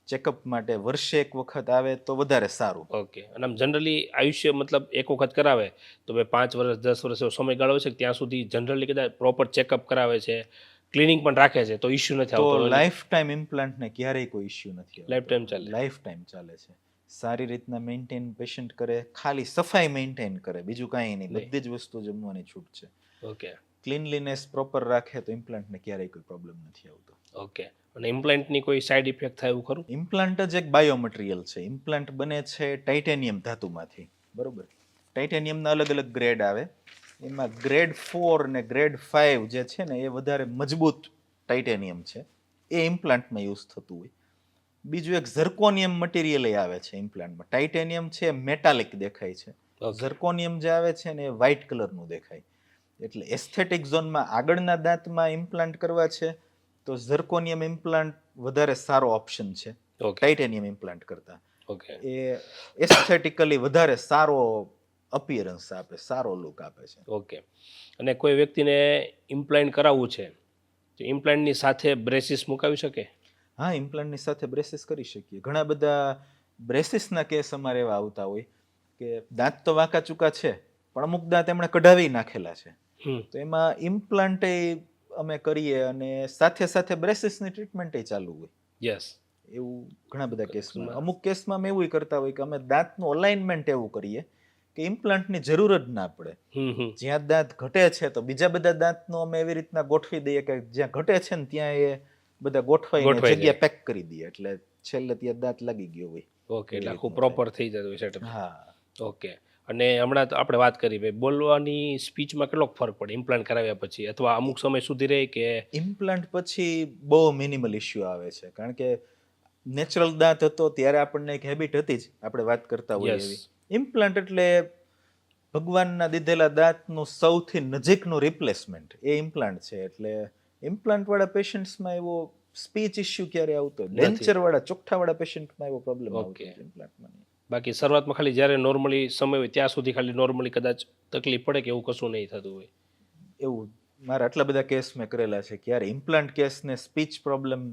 ચેકઅપ માટે વર્ષે 1 વખત આવે તો વધારે સારું. ઓકે અને આમ જનરલી આયુષ્ય મતલબ 1 વખત કરાવે તો ભાઈ 5 વર્ષ 10 વર્ષ એવો સમયગાળો છે કે ત્યાં સુધી જનરલી કદાચ પ્રોપર ચેકઅપ કરાવે છે, ક્લિનિક પણ રાખે છે તો ઇશ્યુ નથી આવતો? તો લાઈફ ટાઈમ ઇમ્પ્લાન્ટને ક્યારેય કોઈ ઇશ્યુ નથી આવતો. લાઈફ ટાઈમ ચાલે, લાઈફ ટાઈમ ચાલે છે. સારી રીતના મેન્ટેન પેશન્ટ કરે, ખાલી સફાઈ મેન્ટેન કરે, બીજું કાંઈ નહીં, બધી જ વસ્તુ જમવાની છૂટ છે. ઓકે ક્લીનલીનેસ પ્રોપર રાખે તો ઇમ્પ્લાન્ટને ક્યારેય કોઈ પ્રોબ્લેમ નથી આવતો. ઓકે. અને ઇમ્પ્લાન્ટની કોઈ સાઈડ ઇફેક્ટ થાય એવું ખરું? ઇમ્પ્લાન્ટ જ એક બાયોમટીરિયલ છે. ઇમ્પ્લાન્ટ બને છે ટાઇટેનિયમ ધાતુમાંથી, બરોબર. ટાઇટેનિયમના અલગ અલગ ગ્રેડ આવે. એમાં ગ્રેડ 4 ને ગ્રેડ 5 જે છે ને એ વધારે મજબૂત ટાઇટેનિયમ છે, એ ઇમ્પ્લાન્ટમાં યુઝ થતું હોય. બીજું એક ઝર્કોનિયમ મટીરિયલ આવે છે ઇમ્પ્લાન્ટમાં. ટાઇટેનિયમ છે મેટાલિક દેખાય છે, ઝર્કોનિયમ જે આવે છે ને એ વ્હાઇટ કલરનું દેખાય. એટલે એસ્થેટિક ઝોનમાં આગળના દાંતમાં ઇમ્પ્લાન્ટ કરવા છે તો ઝર્કોનિયમ ઇમ્પ્લાન્ટ વધારે સારો ઓપ્શન છે ઓકે. ટાઇટેનિયમ ઇમ્પ્લાન્ટ કરતા. ઓકે. એ એસ્થેટિકલી વધારે સારો અપિયરન્સ આપે, સારો લુક આપે છે. ઓકે. અને કોઈ વ્યક્તિને ઇમ્પ્લાન્ટ કરાવવું છે તો ઇમ્પ્લાન્ટની સાથે બ્રેસીસ મુકાવી શકે? હા, ઇમ્પ્લાન્ટની સાથે બ્રેસીસ કરી શકીએ. ઘણા બધા બ્રેસીસના કેસ અમારે એવા આવતા હોય કે દાંત તો વાંકા ચૂકા છે પણ અમુક દાંત એમણે કઢાવી નાખેલા છે, તો એમાં ઇમ્પ્લાન્ટ અમે કરીએ અને સાથે સાથે બ્રેસીસની ટ્રીટમેન્ટ ચાલુ હોય. યસ. એવું ઘણા બધા કેસમાં. અમુક કેસમાં અમે એવું કરતા હોય કે અમે દાંતનું અલાઇનમેન્ટ એવું કરીએ કે ઇમ્પ્લાન્ટની જરૂર જ ના પડે. જ્યાં દાંત ઘટે છે તો બીજા બધા દાંતનો અમે એવી રીતના ગોઠવી દઈએ કે જ્યાં ઘટે છે ને ત્યાં એ બધા ગોઠવાઈને જગ્યા પેક કરી દઈએ, એટલે છેલ્લે ત્યાં દાંત લાગી ગયો હોય. ઓકે. એટલે આખું પ્રોપર થઈ જતું હોય સેટઅપ. હા. ઓકે. અને હમણાં તો આપણે વાત કરી ભાઈ બોલવાની સ્પીચમાં કેટલો ફરક પડે ઇમ્પ્લાન્ટ કરાવ્યા પછી, અથવા અમુક સમય સુધી રહે કે? ઇમ્પ્લાન્ટ પછી બહુ મિનિમલ ઇશ્યુ આવે છે, કારણ કે નેચરલ દાંત હતો ત્યારે આપણને એક હેબિટ હતી જ, આપણે વાત કરતા હોઈએ એવી. ઇમ્પ્લાન્ટ એટલે ભગવાનના દીધેલા દાંતનું સૌથી નજીકનું રિપ્લેસમેન્ટ એ ઇમ્પ્લાન્ટ છે. એટલે ઇમ્પ્લાન્ટ વાળા પેશન્ટ્સમાં એવો સ્પીચ ઇશ્યુ ક્યારે આવતો, ડેન્ચર વાળા ચોખ્ઠા વાળા પેશન્ટમાં એવો પ્રોબ્લેમ આવતો ઇમ્પ્લાન્ટમાં. બાકી શરૂઆતમાં ખાલી જ્યારે નોર્મલી સમય હોય ત્યાં સુધી ખાલી નોર્મલી કદાચ તકલીફ પડે કે એવું કશું નહીં થતું હોય. એવું મારા આટલા બધા કેસ મેં કરેલા છે, ક્યારે ઇમ્પ્લાન્ટ કેસને સ્પીચ પ્રોબ્લેમ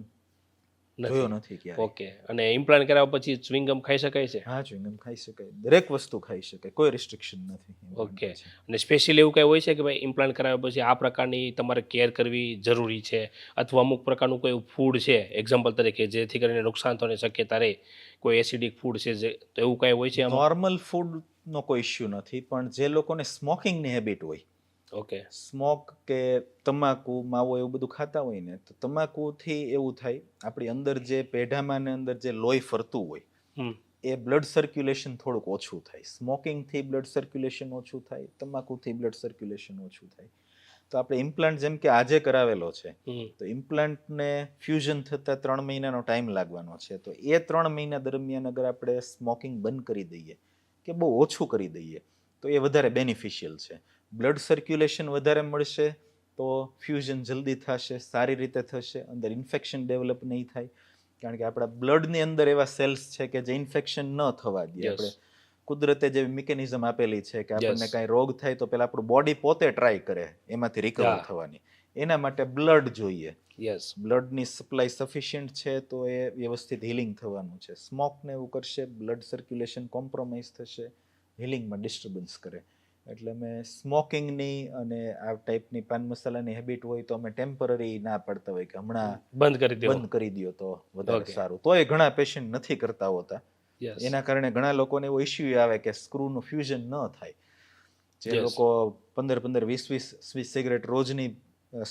જોયો નથી ક્યારે. ઓકે. અને ઇમ્પ્લાન્ટ કરાવ્યા પછી ચ્વિંગમ ખાઈ શકાય છે? હા, ચ્વિંગમ ખાઈ શકાય, દરેક વસ્તુ ખાઈ શકાય, કોઈ રિસ્ટ્રિક્શન નથી. ઓકે. અને સ્પેશિયલી એવું કંઈ હોય છે કે ભાઈ ઇમ્પ્લાન્ટ કરાવ્યા પછી આ પ્રકારની તમારે કેર કરવી જરૂરી છે, અથવા અમુક પ્રકારનું કોઈ ફૂડ છે એક્ઝામ્પલ તરીકે જેથી કરીને નુકસાન થવાની શક્યતા રહે, કોઈ એસિડિક ફૂડ છે જે, તો એવું કાંઈ હોય છે? નોર્મલ ફૂડનો કોઈ ઇશ્યુ નથી, પણ જે લોકોને સ્મોકિંગની હેબિટ હોય, ઓકે, સ્મોક કે તમાકુ માવો એવું બધું ખાતા હોય ને, તો તમાકુથી એવું થાય આપણી અંદર જે પેઢામાં ને અંદર જે લોહી ફરતું હોય એ બ્લડ સર્ક્યુલેશન થોડુંક ઓછું થાય. સ્મોકિંગથી બ્લડ સર્ક્યુલેશન ઓછું થાય, તમાકુથી બ્લડ સર્ક્યુલેશન ઓછું થાય. તો આપણે ઇમ્પ્લાન્ટ જેમ કે આજે કરાવેલો છે, તો ઇમ્પ્લાન્ટને ફ્યુઝન થતાં 3 મહિનાનો ટાઈમ લાગવાનો છે. તો એ 3 મહિના દરમિયાન અગર આપણે સ્મોકિંગ બંધ કરી દઈએ કે બહુ ઓછું કરી દઈએ તો એ વધારે બેનિફિશિયલ છે. બ્લડ સર્ક્યુલેશન વધારે મળશે તો ફ્યુઝન જલ્દી થશે, સારી રીતે થશે, અંદર ઇન્ફેક્શન ડેવલપ નહીં થાય. કારણ કે આપણા બ્લડની અંદર એવા સેલ્સ છે કે જે ઇન્ફેક્શન ન થવા દે. આપણે કુદરતે જેવી મિકેનિઝમ આપેલી છે કે આપણને કાંઈ રોગ થાય તો પહેલા આપણું બોડી પોતે ટ્રાય કરે એમાંથી રિકવર થવાની. એના માટે બ્લડ જોઈએ. બ્લડની સપ્લાય સફિશિયન્ટ છે તો એ વ્યવસ્થિત હિલિંગ થવાનું છે. સ્મોકને એવું કરશે, બ્લડ સર્ક્યુલેશન કોમ્પ્રોમાઇઝ થશે, હિલિંગમાં ડિસ્ટર્બન્સ કરે. એટલે મેં સ્મોકિંગની અને આ ટાઈપની પાન મસાલાની હેબિટ હોય તો અમે ટેમ્પરરી ના પાડતા હોય કે હમણાં બંધ કરી દો તો વધારે સારું. તોય ઘણા પેશન્ટ નથી કરતા હોતા. એના કારણે ઘણા લોકોને એવો ઇશ્યુ આવે કે સ્ક્રૂનું ફ્યુઝન ન થાય. જે લોકો 15-20 સિગરેટ રોજની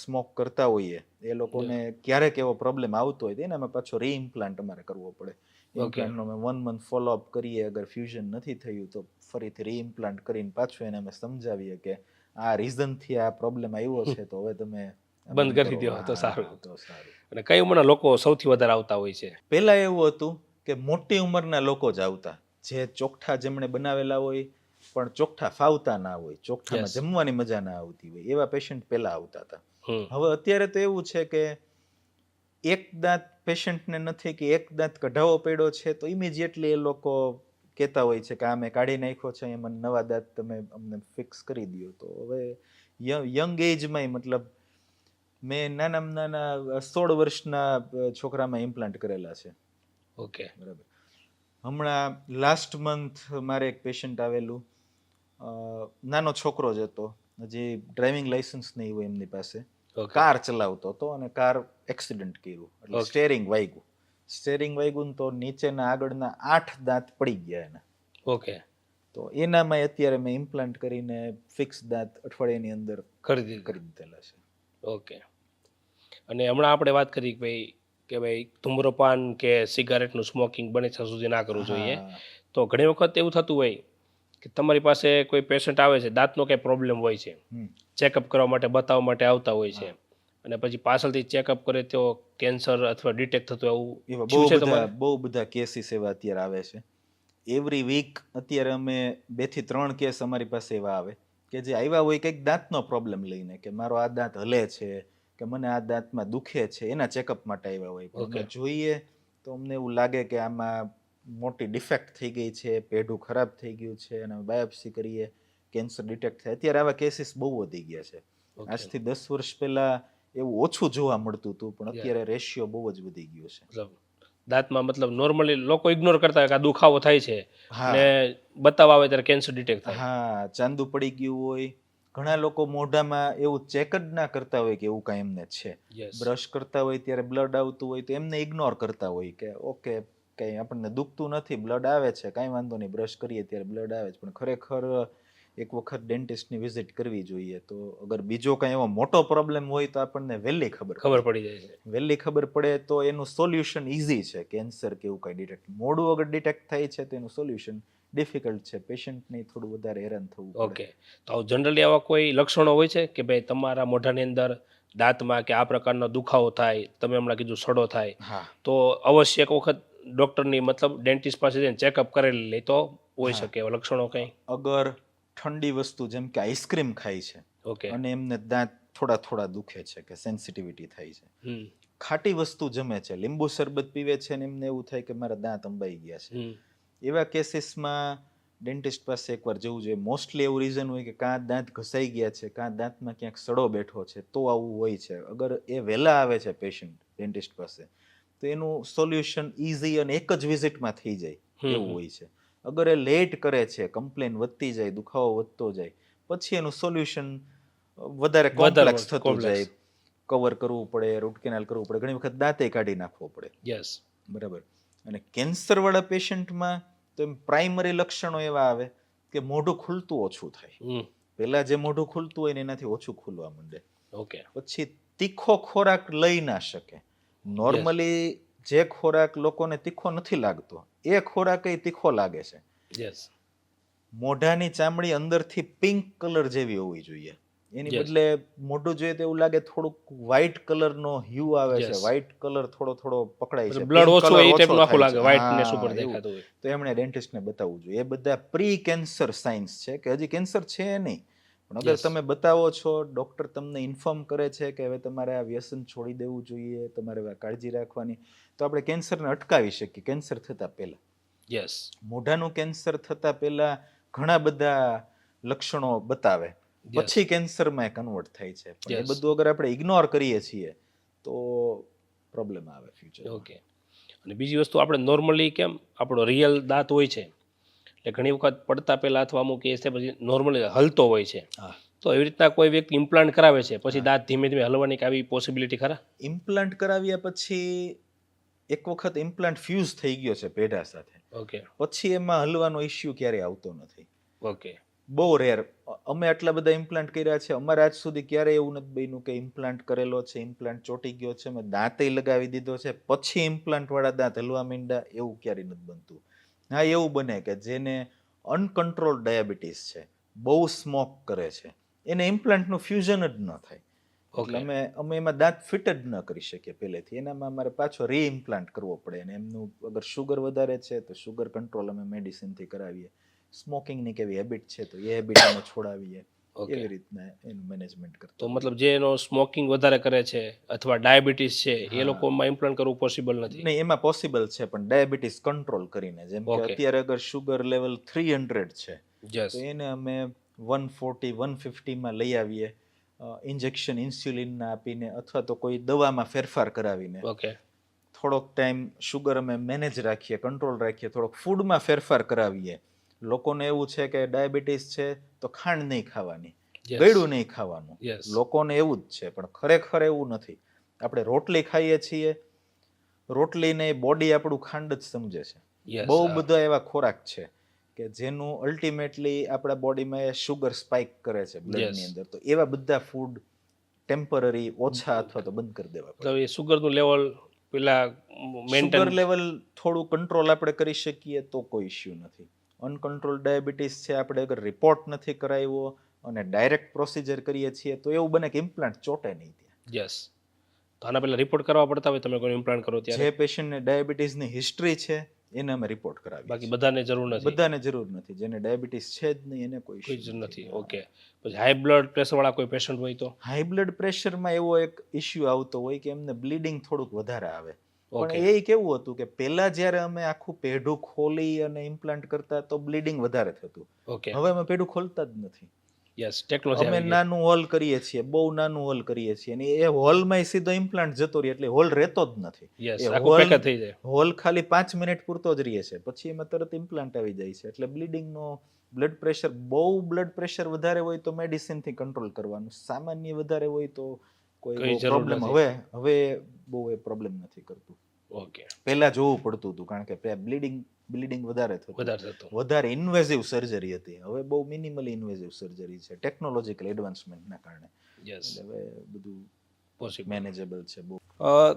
સ્મોક કરતા હોઈએ એ લોકોને ક્યારેક એવો પ્રોબ્લેમ આવતો હોય તો એનામાં પાછો રીઇમ્પ્લાન્ટ અમારે કરવો પડે. ઇમ્પ્લાન્ટનો અમે 1 મંથ ફોલોઅપ કરીએ, અગર ફ્યુઝન નથી થયું તો ફરીથી રીઇમ્પ્લાન્ટ કરીને પાછું એને અમે સમજાવીએ કે આ રીઝનથી આ પ્રોબ્લેમ આવ્યો છે તો હવે તમે બંધ કરી દો તો સારું. અને કઈ ઉંમરના લોકો સૌથી વધારે આવતા હોય છે? પહેલા એવું હતું કે મોટી ઉંમરના લોકો જ આવતા, જે ચોકઠા જેમણે બનાવેલા હોય પણ ચોકઠા ફાવતા ના હોય, ચોકઠામાં જમવાની મજા ના આવતી હોય, એવા પેશન્ટ પહેલા આવતા હતા. હવે અત્યારે તો એવું છે કે એક દાંત પેશન્ટને નથી કે એક દાંત કઢાવો પડ્યો છે તો ઇમિડિયેટલી એ લોકો કહેતા હોય છે કે આ મેં કાઢી નાખ્યો છે, એમાં નવા દાંત તમે અમને ફિક્સ કરી દો. તો હવે યંગ એજમાં, મતલબ મેં નાના 16 વર્ષના છોકરામાં ઇમ્પ્લાન્ટ કરેલા છે. ઓકે, બરાબર. હમણાં લાસ્ટ મંથ મારે એક પેશન્ટ આવેલું, નાનો છોકરો જ હતો, હજી ડ્રાઇવિંગ લાઇસન્સ નહીં હોય એમની પાસે, કાર ચલાવતો હતો અને કાર એક્સિડન્ટ કર્યું, એટલે સ્ટેરિંગ વાગ્યું તો નીચેના આગળના 8 દાંત પડી ગયા એના. ઓકે. તો એનામાં અત્યારે મેં ઇમ્પ્લાન્ટ કરીને ફિક્સ દાંત અઠવાડિયાની અંદર કરી દીધું. કરી દીધેલા છે. ઓકે. અને હમણાં આપણે વાત કરી કે ભાઈ ધૂમ્રપાન કે સિગારેટનું સ્મોકિંગ બને ત્યાં સુધી ના કરવું જોઈએ. હા. તો ઘણી વખત એવું થતું હોય કે તમારી પાસે કોઈ પેશન્ટ આવે છે, દાંતનો કંઈ પ્રોબ્લેમ હોય છે, હમ. ચેકઅપ કરવા માટે બતાવવા માટે આવતા હોય છે, હા. અને પછી પાછળથી ચેકઅપ કરે તો કેન્સર અથવા ડિટેક્ટ થતું એવું એવા થયું છે તમારે? બહુ બધા કેસીસ એવા અત્યારે આવે છે. એવરી વીક અત્યારે અમે 2 થી 3 કેસ અમારી પાસે એવા આવે કે જે આવ્યા હોય કંઈક દાંતનો પ્રોબ્લેમ લઈને કે મારો આ દાંત હલે છે કે મને આ દાંતમાં દુખે છે, એના ચેકઅપ માટે આવ્યા હોય. પણ અમે Okay. જોઈએ તો અમને એવું લાગે કે આમાં મોટી ડિફેક્ટ થઈ ગઈ છે, પેઢું ખરાબ થઈ ગયું છે, અને બાયોપ્સી કરીએ કેન્સર ડિટેક્ટ થાય. અત્યારે આવા કેસીસ બહુ વધી ગયા છે. Okay. આજથી 10 વર્ષ પહેલા એવું ઓછું જોવા મળતું હતું, પણ Yeah. અત્યારે રેશિયો બહુ જ વધી ગયો છે. મતલબ દાંતમાં મતલબ નોર્મલી લોકો ઇગ્નોર કરતા હોય કે આ દુખાવો થાય છે, હા. ને બતાવવા આવે ત્યારે કેન્સર ડિટેક્ટ થાય. હા, ચાંદુ પડી ગયું હોય. ઘણા લોકો મોઢામાં એવું ચેક જ ના કરતા હોય કે એવું કાંઈ એમને છે. યસ. બ્રશ કરતા હોય ત્યારે બ્લડ આવતું હોય તો એમને ઇગ્નોર કરતા હોય કે ઓકે કંઈ આપણને દુખતું નથી, બ્લડ આવે છે, કાંઈ વાંધો નહીં, બ્રશ કરીએ ત્યારે બ્લડ આવે છે. પણ ખરેખર એક વખત ડેન્ટિસ્ટની વિઝિટ કરવી જોઈએ. તો અગર બીજો કાંઈ એવો મોટો પ્રોબ્લેમ હોય તો આપણને વહેલી ખબર પડી જાય છે. વહેલી ખબર પડે તો એનું સોલ્યુશન ઇઝી છે. કેન્સર કે એવું કાંઈ ડિટેક્ટ, મોડું અગર ડિટેક્ટ થાય છે તો એનું સોલ્યુશન ડિફિકલ્ટ છે. પેશન્ટને થોડું વધારે હેરાન થવું પડે. ઓકે. તો જનરલી આવા કોઈ લક્ષણો હોય છે કે ભાઈ તમારા મોઢાની અંદર દાંતમાં કે આ પ્રકારનો દુખાવો થાય, તમે હમણાં કીધું સડો થાય, હા. તો અવશ્ય એક વખત ડૉક્ટરની મતલબ ડેન્ટિસ્ટ પાસે જઈને ચેકઅપ કરેલી લે તો હોઈ હા. શકે એવા લક્ષણો કંઈ? અગર ઠંડી વસ્તુ જેમ કે આઈસ્ક્રીમ ખાય છે ઓકે. અને એમને દાંત થોડા થોડા દુખે છે કે સેન્સિટિવિટી થાય છે, હમ. ખાટી વસ્તુ જમે છે, લીંબુ શરબત પીવે છે ને એમને એવું થાય કે મારા દાંત અંબાઈ ગયા છે, હમ. એવા કેસીસમાં ડેન્ટિસ્ટ પાસે એકવાર જવું જોઈએ. મોસ્ટલી એવું રીઝન હોય કે કાં દાંત ઘસાઈ ગયા છે, કાં દાંતમાં ક્યાંક સડો બેઠો છે, તો આવું હોય છે. અગર એ વહેલા આવે છે પેશન્ટ ડેન્ટિસ્ટ પાસે તો એનું સોલ્યુશન ઇઝી અને એક જ વિઝિટમાં થઈ જાય એવું હોય છે. અગર એ લેટ કરે છે, કમ્પ્લેન વધતી જાય, દુખાવો વધતો જાય, પછી એનું સોલ્યુશન વધારે કોમ્પ્લેક્સ થતું complex. જાય. કવર કરવું પડે, રૂટ કેનાલ કરવું પડે, ઘણી વખત દાંતે કાઢી નાખવો પડે. યસ. બરાબર. અને કેન્સરવાળા પેશન્ટમાં તો એમ પ્રાઇમરી લક્ષણો એવા આવે કે મોઢું ખુલતું ઓછું થાય. પહેલા જે મોઢું ખુલતું હોય ને એનાથી ઓછું ખુલવા માંડે. ઓકે. પછી તીખો ખોરાક લઈ ના શકે. નોર્મલી જે ખોરાક લોકોને તીખો નથી લાગતો એ ખોરાક એ તીખો લાગે છે. યસ. મોઢાની ચામડી અંદરથી પિંક કલર જેવી હોવી જોઈએ. એની Yes. બદલે મોઢું જોઈએ તો એવું લાગે થોડુંક વ્હાઈટ કલરનો હ્યુ આવે છે, Yes. વ્હાઈટ કલર થોડો થોડો પકડાય છે, બ્લડ pink ઓછું colour હોય એ ઓછો ટાઈપનું આખું થાય લાગે, છે. વ્હાઇટનેસ ઉપર હા, એવું. દેખાતું હોય. તો એમણે ડેન્ટિસ્ટને બતાવવું જોઈએ. એ બધા પ્રી કેન્સર સાઇન્સ છે કે હજી કેન્સર છે નહીં, પણ અગર Yes. તમે બતાવો છો, ડોક્ટર તમને ઇન્ફોર્મ કરે છે કે હવે તમારે આ વ્યસન છોડી દેવું જોઈએ, તમારે હવે કાળજી રાખવાની, તો આપણે કેન્સરને અટકાવી શકીએ કેન્સર થતા પહેલા. યસ. મોઢાનું કેન્સર થતા પહેલા ઘણા બધા લક્ષણો બતાવે, પછી કેન્સરમાં કન્વર્ટ થાય છે. પણ એ Yes. બધું અગર આપણે ઇગ્નોર કરીએ છીએ તો પ્રોબ્લેમ આવે ફ્યુચર. ઓકે. અને બીજી વસ્તુ આપણે નોર્મલી કેમ આપણો રિયલ દાંત હોય છે એટલે ઘણી વખત પડતા પહેલા અથવા અમુક એ છે પછી નોર્મલી હલતો હોય છે, હા. તો એવી રીતના કોઈ વ્યક્તિ ઇમ્પ્લાન્ટ કરાવે છે પછી હા. દાંત ધીમે ધીમે હલવાની કે આવી પોસિબિલિટી ખરા? ઇમ્પ્લાન્ટ કરાવ્યા પછી એક વખત ઇમ્પ્લાન્ટ ફ્યુઝ થઈ ગયો છે પેઢા સાથે, ઓકે. પછી એમાં હલવાનો ઇશ્યુ ક્યારેય આવતો નથી. ઓકે. બહુ રેર. અમે આટલા બધા ઇમ્પ્લાન્ટ કર્યા છે, અમારે આજ સુધી ક્યારેય એવું નથી બન્યું કે ઇમ્પ્લાન્ટ કરેલો છે, ઇમ્પ્લાન્ટ ચોટી ગયો છે, મેં દાંતે લગાવી દીધો છે, પછી ઇમ્પ્લાન્ટ વાળા દાંત હલવા માંડ્યા, એવું ક્યારેય નથી બનતું. હા, એવું બને કે જેને અનકન્ટ્રોલ ડાયાબિટીસ છે, બહુ સ્મોક કરે છે, એને ઇમ્પ્લાન્ટનું ફ્યુઝન જ ન થાય. એટલે અમે એમાં દાંત ફિટ જ ન કરી શકીએ પહેલેથી. એનામાં અમારે પાછો રીઇમ્પ્લાન્ટ કરવો પડે. અને એમનું અગર શુગર વધારે છે તો શુગર કંટ્રોલ અમે મેડિસિનથી કરાવીએ. સ્મોકિંગની કેવી હેબિટ છે તો એ હેબિટ અમે છોડાવીએ. એવી રીતના એનું મેનેજમેન્ટ કરતા. તો મતલબ જે એનો સ્મોકિંગ વધારે કરે છે અથવા ડાયાબિટીસ છે એ લોકોમાં ઇમ્પ્લાન્ટ કરવું પોસિબલ નથી? નહીં, એમાં પોસિબલ છે, પણ ડાયાબિટીસ કંટ્રોલ કરીને. જેમ કે અત્યારે અગર શુગર લેવલ 300 છે તો એને અમે 140 150માં લઈ આવીએ, ઇન્જેક્શન ઇન્સ્યુલિનના આપીને અથવા તો કોઈ દવામાં ફેરફાર કરાવીને. ઓકે. થોડોક ટાઈમ શુગર અમે મેનેજ રાખીએ, કંટ્રોલ રાખીએ, થોડોક ફૂડમાં ફેરફાર કરાવીએ. લોકોને એવું છે કે ડાયાબિટીસ છે તો ખાંડ નહીં ખાવાની, ગળ્યું નહીં ખાવાનું, લોકોને એવું જ છે, પણ ખરેખર એવું નથી. આપણે રોટલી ખાઈએ છીએ, રોટલીને બોડી આપણું ખાંડ જ સમજે છે. બહુ બધા એવા ખોરાક છે કે જેનું અલ્ટિમેટલી આપણા બોડીમાં એ શુગર સ્પાઇક કરે છે બ્લડની Yes. અંદર, તો એવા બધા ફૂડ ટેમ્પરરી ઓછા અથવા તો બંધ કરી દેવા પડે. તો એ સુગરનું લેવલ પેલા શુગર મેન્ટેન લેવલ થોડું કંટ્રોલ આપણે કરી શકીએ તો કોઈ ઇશ્યુ નથી. અનકંટ્રોલ ડાયાબિટીસ છે, આપણે અગર રિપોર્ટ નથી કરાવ્યો અને ડાયરેક્ટ પ્રોસિજર કરીએ છીએ તો એવું બને કે ઇમ્પ્લાન્ટ ચોટે નહીં ત્યાં. યસ. તો આના પહેલા રિપોર્ટ કરવા પડતા હોય તમે કોઈ ઇમ્પ્લાન્ટ કરો ત્યારે? જે પેશન્ટને ડાયાબિટીસની હિસ્ટ્રી છે એને અમે રિપોર્ટ કરાવીએ બાકી છીએ. બધાને જરૂર નથી? બધાને જરૂર નથી. જેને ડાયાબિટીસ છે જ નહીં એને કોઈ કોઈ issue જ નથી. ઓકે. પછી હાઈ બ્લડ પ્રેશરવાળા કોઈ પેશન્ટ હોય તો? હાઈ બ્લડ પ્રેશરમાં એવો એક ઇશ્યુ આવતો હોય કે એમને બ્લીડિંગ થોડુંક વધારે આવે. ઓકે. પણ એ કેવું હતું કે પહેલા જ્યારે અમે આખું પેઢું ખોલી અને ઇમ્પ્લાન્ટ કરતા તો બ્લીડિંગ વધારે થતું. ઓકે. હવે અમે પેઢું ખોલતા જ નથી. યસ, ટેકનોલોજી અમે આવી ગઈ. નાનું હોલ કરીએ છીએ, બહુ નાનું હોલ કરીએ છીએ અને એ હોલમાં સીધો ઇમ્પ્લાન્ટ જતો રહે એટલે હોલ રહેતો જ નથી. યસ, એ આખું હોલ- પેક થઈ જાય. હોલ ખાલી 5 મિનિટ પૂરતો જ રહે છે, પછી એમાં તરત ઇમ્પ્લાન્ટ આવી જાય છે. એટલે બ્લીડિંગનો બ્લડ પ્રેશર, બહુ બ્લડ પ્રેશર વધારે હોય તો મેડિસિનથી કંટ્રોલ કરવાનું, સામાન્ય વધારે હોય તો કઈ કોઈ જરૂર પ્રોબ્લેમ નથી. હવે બહુ એ પ્રોબ્લેમ નથી કરતું. ઓકે. પહેલા જોવું પડતું હતું કારણ કે બ્લીડિંગ વધારે થતું, વધારે થતું. વધારે ઇન્વેઝિવ સર્જરી હતી. હવે બહુ મિનિમલી ઇન્વેઝિવ સર્જરી છે ટેકનોલોજીકલ એડવાન્સમેન્ટના કારણે. યસ, એટલે હવે બધું પોસિબલ. મેનેજેબલ છે બહુ.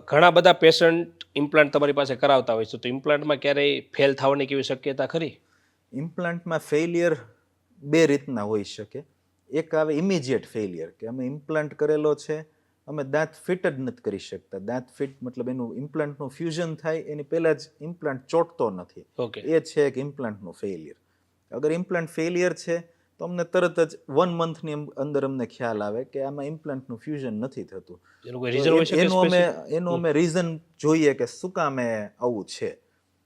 ઘણા બધા પેશન્ટ ઇમ્પ્લાન્ટ તમારી પાસે કરાવતા હોય છે, તો ઇમ્પ્લાન્ટમાં ક્યારેય ફેલ થવાની કેવી શક્યતા ખરી? ઇમ્પ્લાન્ટમાં ફેલિયર બે રીતના હોઈ શકે. એક આવે ઇમિજિએટ ફેલિયર, કે અમે ઇમ્પ્લાન્ટ કરેલો છે, અમે દાંત ફિટ જ નથી કરી શકતા. દાંત ફિટ મતલબ એનું ઇમ્પ્લાન્ટનું ફ્યુઝન થાય એની પહેલા જ ઇમ્પ્લાન્ટ ચોટતો નથી. ઓકે. એ છે એક ઇમ્પ્લાન્ટનું ફેલિયર. અગર ઇમ્પ્લાન્ટ ફેલિયર છે તો અમને તરત જ 1 મંથની અંદર અમને ખ્યાલ આવે કે આમાં ઇમ્પ્લાન્ટનું ફ્યુઝન નથી થતું. એનું કોઈ તો રીઝન હોય શકે એનું અમે રીઝન જોઈએ કે શું કામે આવું છે.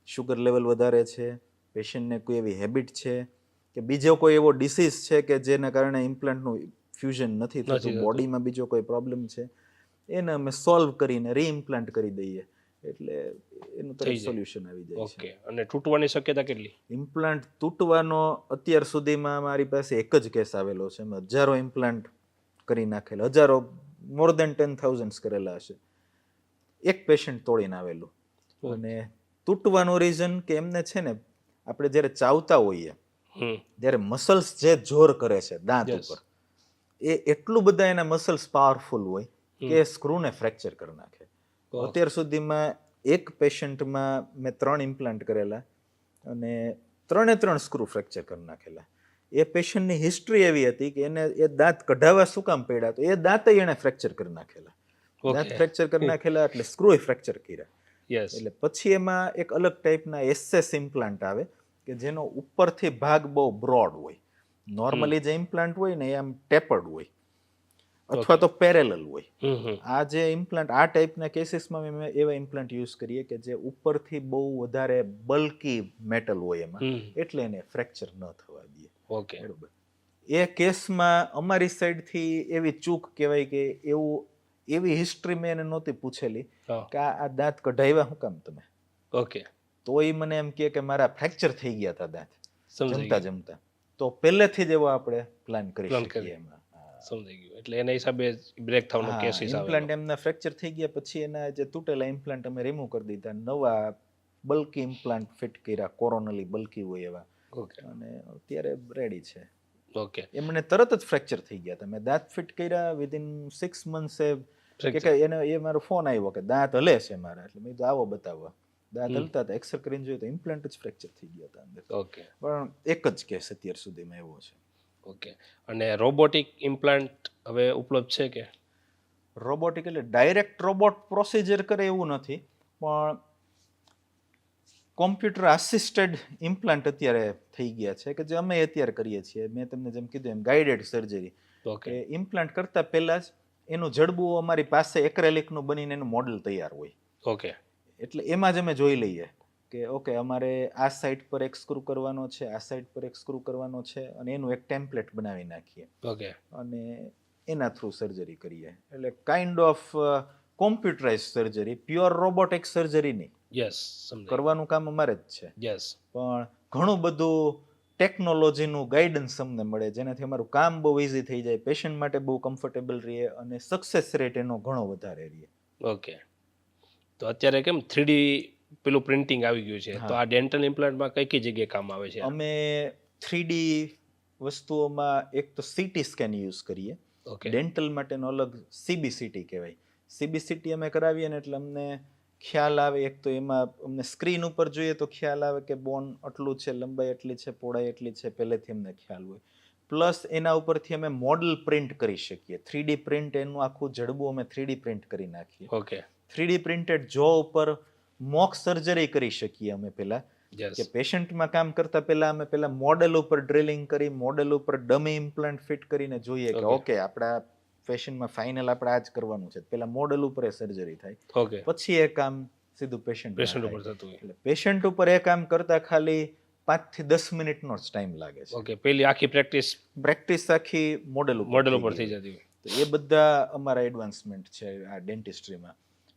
શુગર લેવલ વધારે છે, પેશન્ટને કોઈ એવી હેબિટ છે કે બીજો કોઈ એવો ડિસીઝ છે કે જેના કારણે ઇમ્પ્લાન્ટનું ફ્યુઝન નથી થતું, થતું. બોડીમાં બીજો કોઈ પ્રોબ્લેમ છે, એને અમે સોલ્વ કરીને રીઇમ્પ્લાન્ટ કરી દઈએ એટલે એનું થઈ તરત જાય. સોલ્યુશન આવી જાય છે. ઓકે. અને તૂટવાની શક્યતા કેટલી? ઇમ્પ્લાન્ટ તૂટવાનો અત્યાર સુધીમાં મારી પાસે એક જ કેસ આવેલો છે. મેં હજારો ઇમ્પ્લાન્ટ કરી નાખેલા, હજારો, મોર દેન 10,000 કરેલા હશે. એક પેશન્ટ તોડીને આવેલું. ઓકે. અને તૂટવાનું રીઝન કે એમને છે ને, આપણે જ્યારે ચાવતા હોઈએ હમ. ત્યારે મસલ્સ જે જોર કરે છે દાંત Yes. ઉપર, એ એટલું બધા એના મસલ્સ પાવરફુલ હોય કે સ્ક્રૂને ફ્રેક્ચર કરી નાખે. ઓહ. અત્યાર સુધીમાં એક પેશન્ટમાં મેં 3 ઇમ્પ્લાન્ટ કરેલા અને 3 સ્ક્રૂ ફ્રેક્ચર કરી નાખેલા. એ પેશન્ટની હિસ્ટ્રી એવી હતી કે એને એ દાંત કઢાવવા શું કામ પડ્યા, તો એ દાંત એને ફ્રેક્ચર કરી નાખેલા. દાંત ઓકે. ફ્રેક્ચર કરી નાખેલા એટલે સ્ક્રૂ ફ્રેક્ચર કર્યા. યસ. એટલે પછી એમાં એક અલગ ટાઈપના એસએસ ઇમ્પ્લાન્ટ આવે કે જેનો ઉપરથી ભાગ બહુ બ્રોડ હોય. નોર્મલી જે ઇમ્પ્લાન્ટ હોય ને એ આમ ટેપર્ડ હોય અથવા તો પેરેલલ હોય. હમ હમ. આ જે ઇમ્પ્લાન્ટ, આ ટાઈપના કેસીસમાં મેં એવા ઇમ્પ્લાન્ટ યુઝ કરીએ કે જે ઉપરથી બહુ વધારે બલ્કી મેટલ હોય એમાં, હમ. એટલે એને ફ્રેક્ચર ન થવા દઈએ. ઓકે. બરોબર. એ કેસમાં અમારી સાઈડથી એવી ચૂક કહેવાય કે એવી હિસ્ટ્રી મેં એને નહોતી પૂછેલી હા. કે આ દાંત કઢાવ્યા શું કામ તમે, ઓકે. તો એ મને એમ કહે કે મારા ફ્રેક્ચર થઈ ગયા હતા દાંત સમજાઈ જમતા ગયું. જમતા. તો પહેલેથી જ એવો આપણે પ્લાન કરી Plan શકીએ કરી. એમાં. સમજાઈ ગયું. એટલે એના હિસાબે બ્રેક થવાનો કેસીસ આવે. ઇમ્પ્લાન્ટ એમના ફ્રેક્ચર થઈ ગયા પછી એના જે તૂટેલા ઇમ્પ્લાન્ટ અમે રિમૂવ કરી દીધા, નવા બલ્કી ઇમ્પ્લાન્ટ ફિટ કર્યા, કોરોનલી બલ્કી હોય એવા, ઓકે. અને અત્યારે રેડી છે. ઓકે. એમને તરત જ ફ્રેક્ચર થઈ ગયા હતા. મેં દાંત ફિટ કર્યા વિધિન 6 મંથ્સ કે એને એ મારો ફોન આવ્યો કે દાંત હલે છે મારા, એટલે મેં કીધું આવો બતાવવા. દાંત હલતા હતા, એક્સરે કરીને જોયું તો ઇમ્પ્લાન્ટ જ ફ્રેક્ચર થઈ ગયા હતા અંદર. ઓકે. પણ એક જ કેસ અત્યાર સુધીમાં એવો છે. ઓકે. અને રોબોટિક ઇમ્પ્લાન્ટ હવે ઉપલબ્ધ છે કે? રોબોટિક એટલે ડાયરેક્ટ રોબોટ પ્રોસિજર કરે એવું નથી, પણ કોમ્પ્યુટર આસિસ્ટેડ ઇમ્પ્લાન્ટ અત્યારે થઈ ગયા છે કે જે અમે અત્યારે કરીએ છીએ. મેં તમને જેમ કીધું એમ ગાઈડેડ સર્જરી, ઓકે. કે ઇમ્પ્લાન્ટ કરતા પહેલા જ એનું જડબું અમારી પાસે એક્રેલિકનું બનીને એનું મોડલ તૈયાર હોય. ઓકે. એટલે એમાં જ અમે જોઈ લઈએ કે ઓકે અમારે આ સાઈડ પર એક સ્ક્રૂ કરવાનો છે, આ સાઈડ પર એક સ્ક્રૂ કરવાનો છે, અને એનું એક ટેમ્પલેટ બનાવી નાખીએ ઓકે. અને એના થ્રુ સર્જરી કરીએ. એટલે kind of computerise surgery, pure robotic surgery નહીં. યસ. સમજાઈ. કરવાનું કામ અમારે જ છે, યસ. પણ ઘણું બધું ટેકનોલોજીનું ગાઈડન્સ અમને મળે જેનાથી અમારું કામ બહુ ઇઝી થઈ જાય, પેશન્ટ માટે બહુ કમ્ફર્ટેબલ રહે અને સક્સેસ રેટ એનો ઘણો વધારે રહે. ઓકે. તો અત્યારે કેમ 3D પેલું પ્રિન્ટિંગ આવી ગયું છે, હા. તો આ ડેન્ટલ ઇમ્પ્લાન્ટમાં કઈ કઈ જગ્યાએ કામ આવે છે? અમે 3D વસ્તુઓમાં એક તો સીટી સ્કેન યુઝ કરીએ. ઓકે, ડેન્ટલ માટેનો અલગ CBCT કહેવાય. CBCT અમે કરાવીએ ને એટલે અમને ખ્યાલ આવે, એક તો એમાં અમને સ્ક્રીન ઉપર જોઈએ તો ખ્યાલ આવે કે બોન આટલું છે, લંબાઈ એટલી છે, પહોળાઈ એટલી છે, પહેલેથી અમને ખ્યાલ હોય. પ્લસ એના ઉપરથી અમે મોડલ પ્રિન્ટ કરી શકીએ. 3D પ્રિન્ટ, એનું આખું જડબું અમે 3D પ્રિન્ટ કરી નાખીએ. ઓકે, 3D પ્રિન્ટેડ જો ઉપર મોક સર્જરી કરી શકીએ અમે પહેલા, યસ, કે પેશન્ટમાં કામ કરતા પહેલા અમે પહેલા મોડેલ ઉપર ડ્રિલિંગ કરી, મોડેલ ઉપર ડમી ઇમ્પ્લાન્ટ ફિટ કરીને જોઈએ કે Okay. ઓકે આપણા પેશન્ટમાં ફાઇનલ આપણે આ જ કરવાનું છે. પહેલા મોડેલ ઉપર એ સર્જરી થાય, ઓકે, પછી એ કામ સીધું પેશન્ટ પેશન્ટ ઉપર થતું હોય. એટલે પેશન્ટ ઉપર એ કામ કરતા ખાલી 5 થી 10 મિનિટનો જ ટાઈમ લાગે છે. ઓકે, પેલી આખી પ્રેક્ટિસ પ્રેક્ટિસ આખી મોડેલ ઉપર મોડેલ થઈ ઉપર ગઈ થઈ હોય. જતી હોય. તો એ બધા અમારા એડવાન્સમેન્ટ છે આ ડેન્ટિસ્ટ્રીમાં.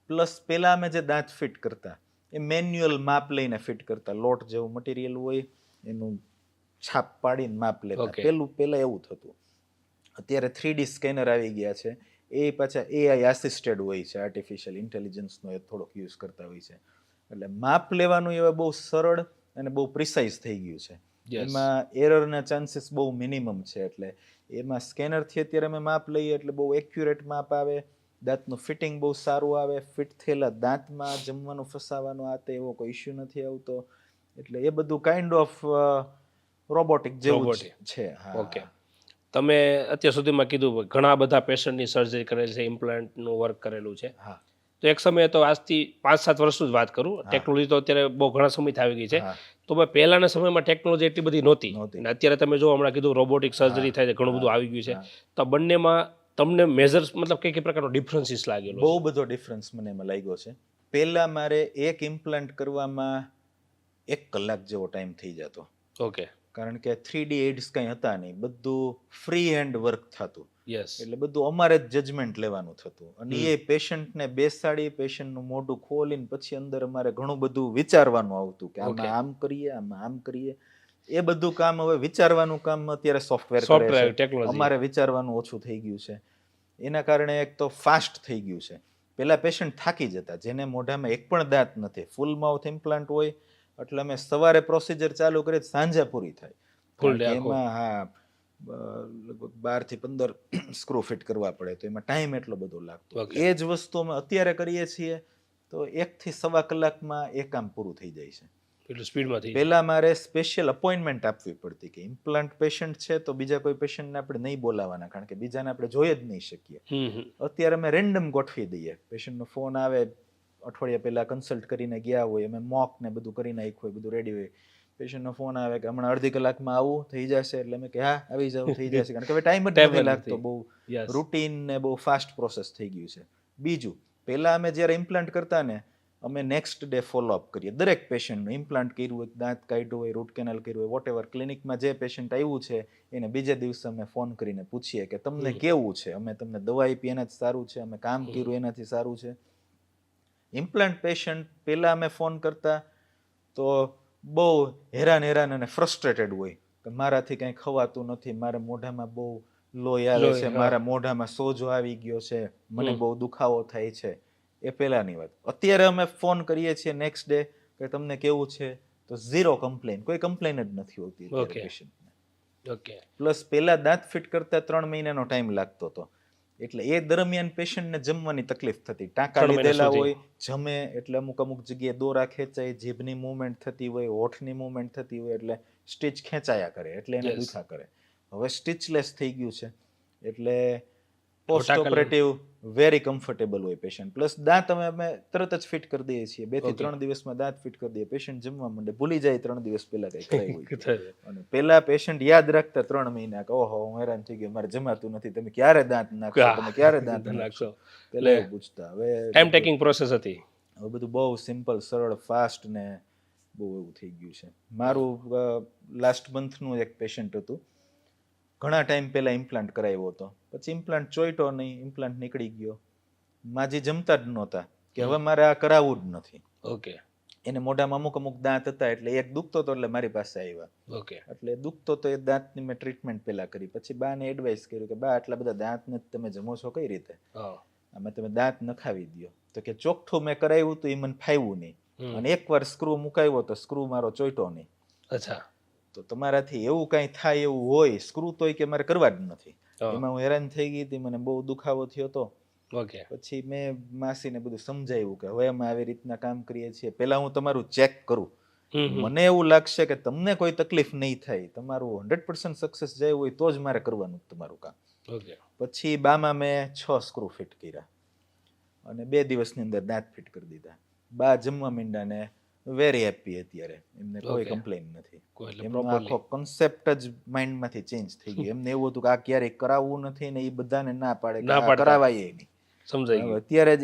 પ્લસ પહેલા અમે જે દાંત ફિટ કરતા એ મેન્યુઅલ માપ લઈને ફિટ કરતા. લોટ જેવું મટીરિયલ હોય એનું છાપ પાડીને માપ લેતા. Okay. પહેલા એવું થતું. અત્યારે 3D સ્કેનર આવી ગયા છે. એ પાછા AI આસિસ્ટેડ હોય છે, આર્ટિફિશિયલ ઇન્ટેલિજન્સનો એ થોડોક યુઝ કરતા હોય છે. એટલે માપ લેવાનું એ બહુ સરળ અને બહુ પ્રિસાઇઝ થઈ ગયું છે. Yes. એમાં એરરના ચાન્સીસ બહુ મિનિમમ છે. એટલે એમાં સ્કેનરથી અત્યારે અમે માપ લઈએ એટલે બહુ એક્યુરેટ માપ આવે, દાંતનું ફિટિંગ બહુ સારું આવે, ફિટ થયેલા દાંતમાં જમવાનું ફસાવાનું આ તે એવો કોઈ ઇશ્યુ નથી આવતો. એટલે એ બધું કાઇન્ડ ઓફ રોબોટિક જેવું જ Robotic. છે. હા. ઓકે, તમે અત્યાર સુધીમાં કીધું ઘણા બધા પેશન્ટની સર્જરી કરેલ છે, ઇમ્પ્લાન્ટનું વર્ક કરેલું છે. હા. તો એક સમયે તો આજથી 5-7 વર્ષની જ વાત કરું, હા. ટેકનોલોજી તો અત્યારે બહુ ઘણા સમયથી આવી ગઈ છે. હા. તો ભાઈ પહેલાના સમયમાં ટેકનોલોજી એટલી બધી નહોતી, નહોતી. અને અત્યારે તમે જો હમણાં કીધું રોબોટિક સર્જરી થાય છે, ઘણું બધું આવી ગયું છે. હા. તો આ બંનેમાં તમને મેજર્સ મતલબ કઈ કઈ પ્રકારનો ડિફરન્સીસ લાગેલો બહુ બધો ડિફરન્સ મને એમાં લાગ્યો છે. પહેલા મારે એક ઇમ્પ્લાન્ટ કરવામાં 1 કલાક જેવો ટાઈમ થઈ જતો, છે? ઓકે, કારણ કે 3D એડ્સ કંઈ હતા નહીં, બધું ફ્રી હેન્ડ વર્ક થતું. યસ, એટલે બધું અમારે જ જજમેન્ટ લેવાનું થતું, અને એ પેશન્ટને બેસાડી પેશન્ટનું મોઢું ખોલીને પછી અંદર અમારે ઘણું બધું વિચારવાનું આવતું કે Okay. આમાં આમ કરીએ, આમાં આમ કરીએ. એ બધું કામ હવે વિચારવાનું કામ અત્યારે સોફ્ટવેર કરે સોફ્ટવેર છે. ટેકનોલોજી. અમારે વિચારવાનું ઓછું થઈ ગયું છે. એના કારણે એક તો ફાસ્ટ થઈ ગયું છે. પહેલા પેશન્ટ થાકી જતા, જેને મોઢામાં એક પણ દાંત નથી, ફૂલ માઉથ ઇમ્પ્લાન્ટ હોય એટલે અમે સવારે પ્રોસિજર ચાલુ કરીએ તો સાંજે પૂરી થાય. Full day કારણ કે આખો. એમાં લગભગ 12 થી 15 સ્ક્રૂ ફિટ કરવા પડે, તો એમાં ટાઈમ એટલો બધો લાગતો. Okay. એ જ વસ્તુ અમે અત્યારે કરીએ છીએ તો 1 થી સવા કલાકમાં એ કામ પૂરું થઈ જાય છે. એટલું સ્પીડમાં થઈ જાય. પહેલા મારે સ્પેશિયલ અપોઇન્ટમેન્ટ આપવી પડતી કે ઇમ્પ્લાન્ટ પેશન્ટ છે તો બીજા કોઈ પેશન્ટને આપણે નહીં બોલાવવાના, કારણ કે બીજાને આપણે જોઈ જ નહીં શકીએ. અત્યારે અમે રેન્ડમ ગોઠવી દઈએ. પેશન્ટનો ફોન આવે, અઠવાડિયા પહેલા કન્સલ્ટ કરીને ગયા હોય, અમે મોક ને બધું કરી નાખ્યું હોય, બધું રેડી હોય. પેશન્ટનો ફોન આવે કે હમણાં અડધી કલાકમાં આવું થઈ જશે, એટલે અમે કે હા આવી જાવ, થઈ જશે, કારણ કે હવે ટાઈમ જ Time જ નથી નથી. લાગતો. બહુ Yes. રૂટીન ને બહુ ફાસ્ટ પ્રોસેસ થઈ ગયું છે. બીજું, પહેલા અમે જ્યારે ઇમ્પ્લાન્ટ કરતા ને, અમે નેક્સ્ટ ડે ફોલોઅપ કરીએ દરેક પેશન્ટનું. ઇમ્પ્લાન્ટ કર્યું હોય, દાંત કાઢ્યું હોય, રૂટ કેનાલ કર્યું હોય, વોટ એવર, ક્લિનિકમાં જે પેશન્ટ આવ્યું છે એને બીજે દિવસે અમે ફોન કરીને પૂછીએ કે તમને કેવું છે, અમે તમને દવા આપી એનાથી સારું છે, અમે કામ કર્યું એનાથી સારું છે. ઇમ્પ્લાન્ટ પેશન્ટ પહેલા અમે ફોન કરતા તો બહુ હેરાન અને ફ્રસ્ટ્રેટેડ હોય કે મારાથી કંઈ ખવાતું નથી, મારા મોઢામાં બહુ લોહી આવે લોહી, છે, હા. મારા મોઢામાં સોજો આવી ગયો છે, મને હમ. બહુ દુખાવો થાય છે. એ પહેલાની વાત. અત્યારે અમે ફોન કરીએ છીએ નેક્સ્ટ ડે કે તમને કેવું છે, તો ઝીરો કમ્પ્લેન, કોઈ કમ્પ્લેન જ નથી હોતી Okay. પેશન્ટને. ઓકે, પ્લસ પહેલા દાંત ફિટ કરતા 3 મહિનાનો ટાઈમ લાગતો હતો, એટલે એ દરમિયાન પેશન્ટને જમવાની તકલીફ થતી. ટાંકા 3 મહિના લીધેલા સુધી. હોય, જમે એટલે અમુક જગ્યાએ દોરા ખેંચાય, જીભની મૂવમેન્ટ થતી હોય, હોઠની મૂવમેન્ટ થતી હોય, એટલે સ્ટીચ ખેંચાયા કરે, એટલે એને Yes. દુખા કરે. હવે સ્ટીચલેસ થઈ ગયું છે, એટલે પોસ્ટ ટાંકા ઓપરેટિવ વેરી કમ્ફર્ટેબલ હોય પેશન્ટ. પ્લસ દાંત અમે તરત જ ફિટ કરી દઈએ છીએ. 2 થી Okay. 3 દિવસમાં દાંત ફિટ કરી દઈએ. પેશન્ટ જમવા માંડે, ભૂલી જાય 3 દિવસ પહેલા કઈ કરાયું હોય. થાય. અને પહેલા પેશન્ટ યાદ રાખતા 3 મહિના કે ઓહો હું હેરાન થઈ ગયો, મારે જમાતું નથી, તમે ક્યારે દાંત નાખશો, તમે ક્યારે દાંત નાખશો, પહેલા એવું પૂછતા. હવે ટાઈમ ટેકિંગ પ્રોસેસ હતી. હવે બધું બહુ સિમ્પલ, સરળ, ફાસ્ટ ને બહુ એવું થઈ ગયું છે. મારું લાસ્ટ મંથનું એક પેશન્ટ હતું, ઘણા ટાઈમ પહેલા ઇમ્પ્લાન્ટ કરાવ્યો હતો, પછી ઇમ્પ્લાન્ટ ચોઈટો નહીં, ઇમ્પ્લાન્ટ નીકળી ગયો. માજી જમતા જ નહોતા કે હવે મારે આ કરાવવું જ નથી. ઓકે, એને મોઢામાં અમુક દાંત હતા, એટલે એક દુખતો હતો એટલે મારી પાસે આવ્યા. ઓકે, એટલે દુખતો તો એ દાંતની મેં ટ્રીટમેન્ટ પહેલા કરી, પછી બાને એડવાઇસ કર્યું કે બા આટલા બધા દાંત ને તમે જમો છો કઈ રીતે, હા, આમાં તમે દાંત નખાવી દો. તો કે ચોખ્ઠું મેં કરાવ્યું તો એ મને ફાવ્યું નહીં, અને એકવાર સ્ક્રૂ મુકાવ્યો તો સ્ક્રૂ મારો ચોઈટો નહીં. અચ્છા. તો તમારાથી એવું કાંઈ થાય એવું હોય, સ્ક્રૂ તોય કે મારે કરવા જ નથી. હા. એમાં હું હેરાન થઈ ગઈ હતી, મને બહુ દુખાવો થયો હતો. ઓકે. પછી મેં માસીને બધું સમજાવ્યું કે હવે અમે આવી રીતના કામ કરીએ છીએ, પહેલા હું તમારું ચેક કરું, મને એવું લાગશે કે તમને કોઈ તકલીફ નહીં થાય, તમારું 100% સક્સેસ જાય હોય તો જ મારે કરવાનું તમારું કામ. ઓકે. પછી બામાં મેં 6 સ્ક્રૂ ફિટ કર્યા અને 2 દિવસની અંદર દાંત ફિટ કરી દીધા. બા જમવા માંડ્યા ને વેરી હેપી અત્યારે, એમને કોઈ Okay. કમ્પ્લેન નથી. એટલે એમનો properly. આખો કન્સેપ્ટ જ માઇન્ડમાંથી ચેન્જ થઈ ગયો. એમને એવું હતું કે આ ક્યારેય કરાવવું નથી ને એ બધાને ના પાડે કે ના આ પાડતા. કરાવાય નહીં. સમજાઈ ગયું. અત્યારે જ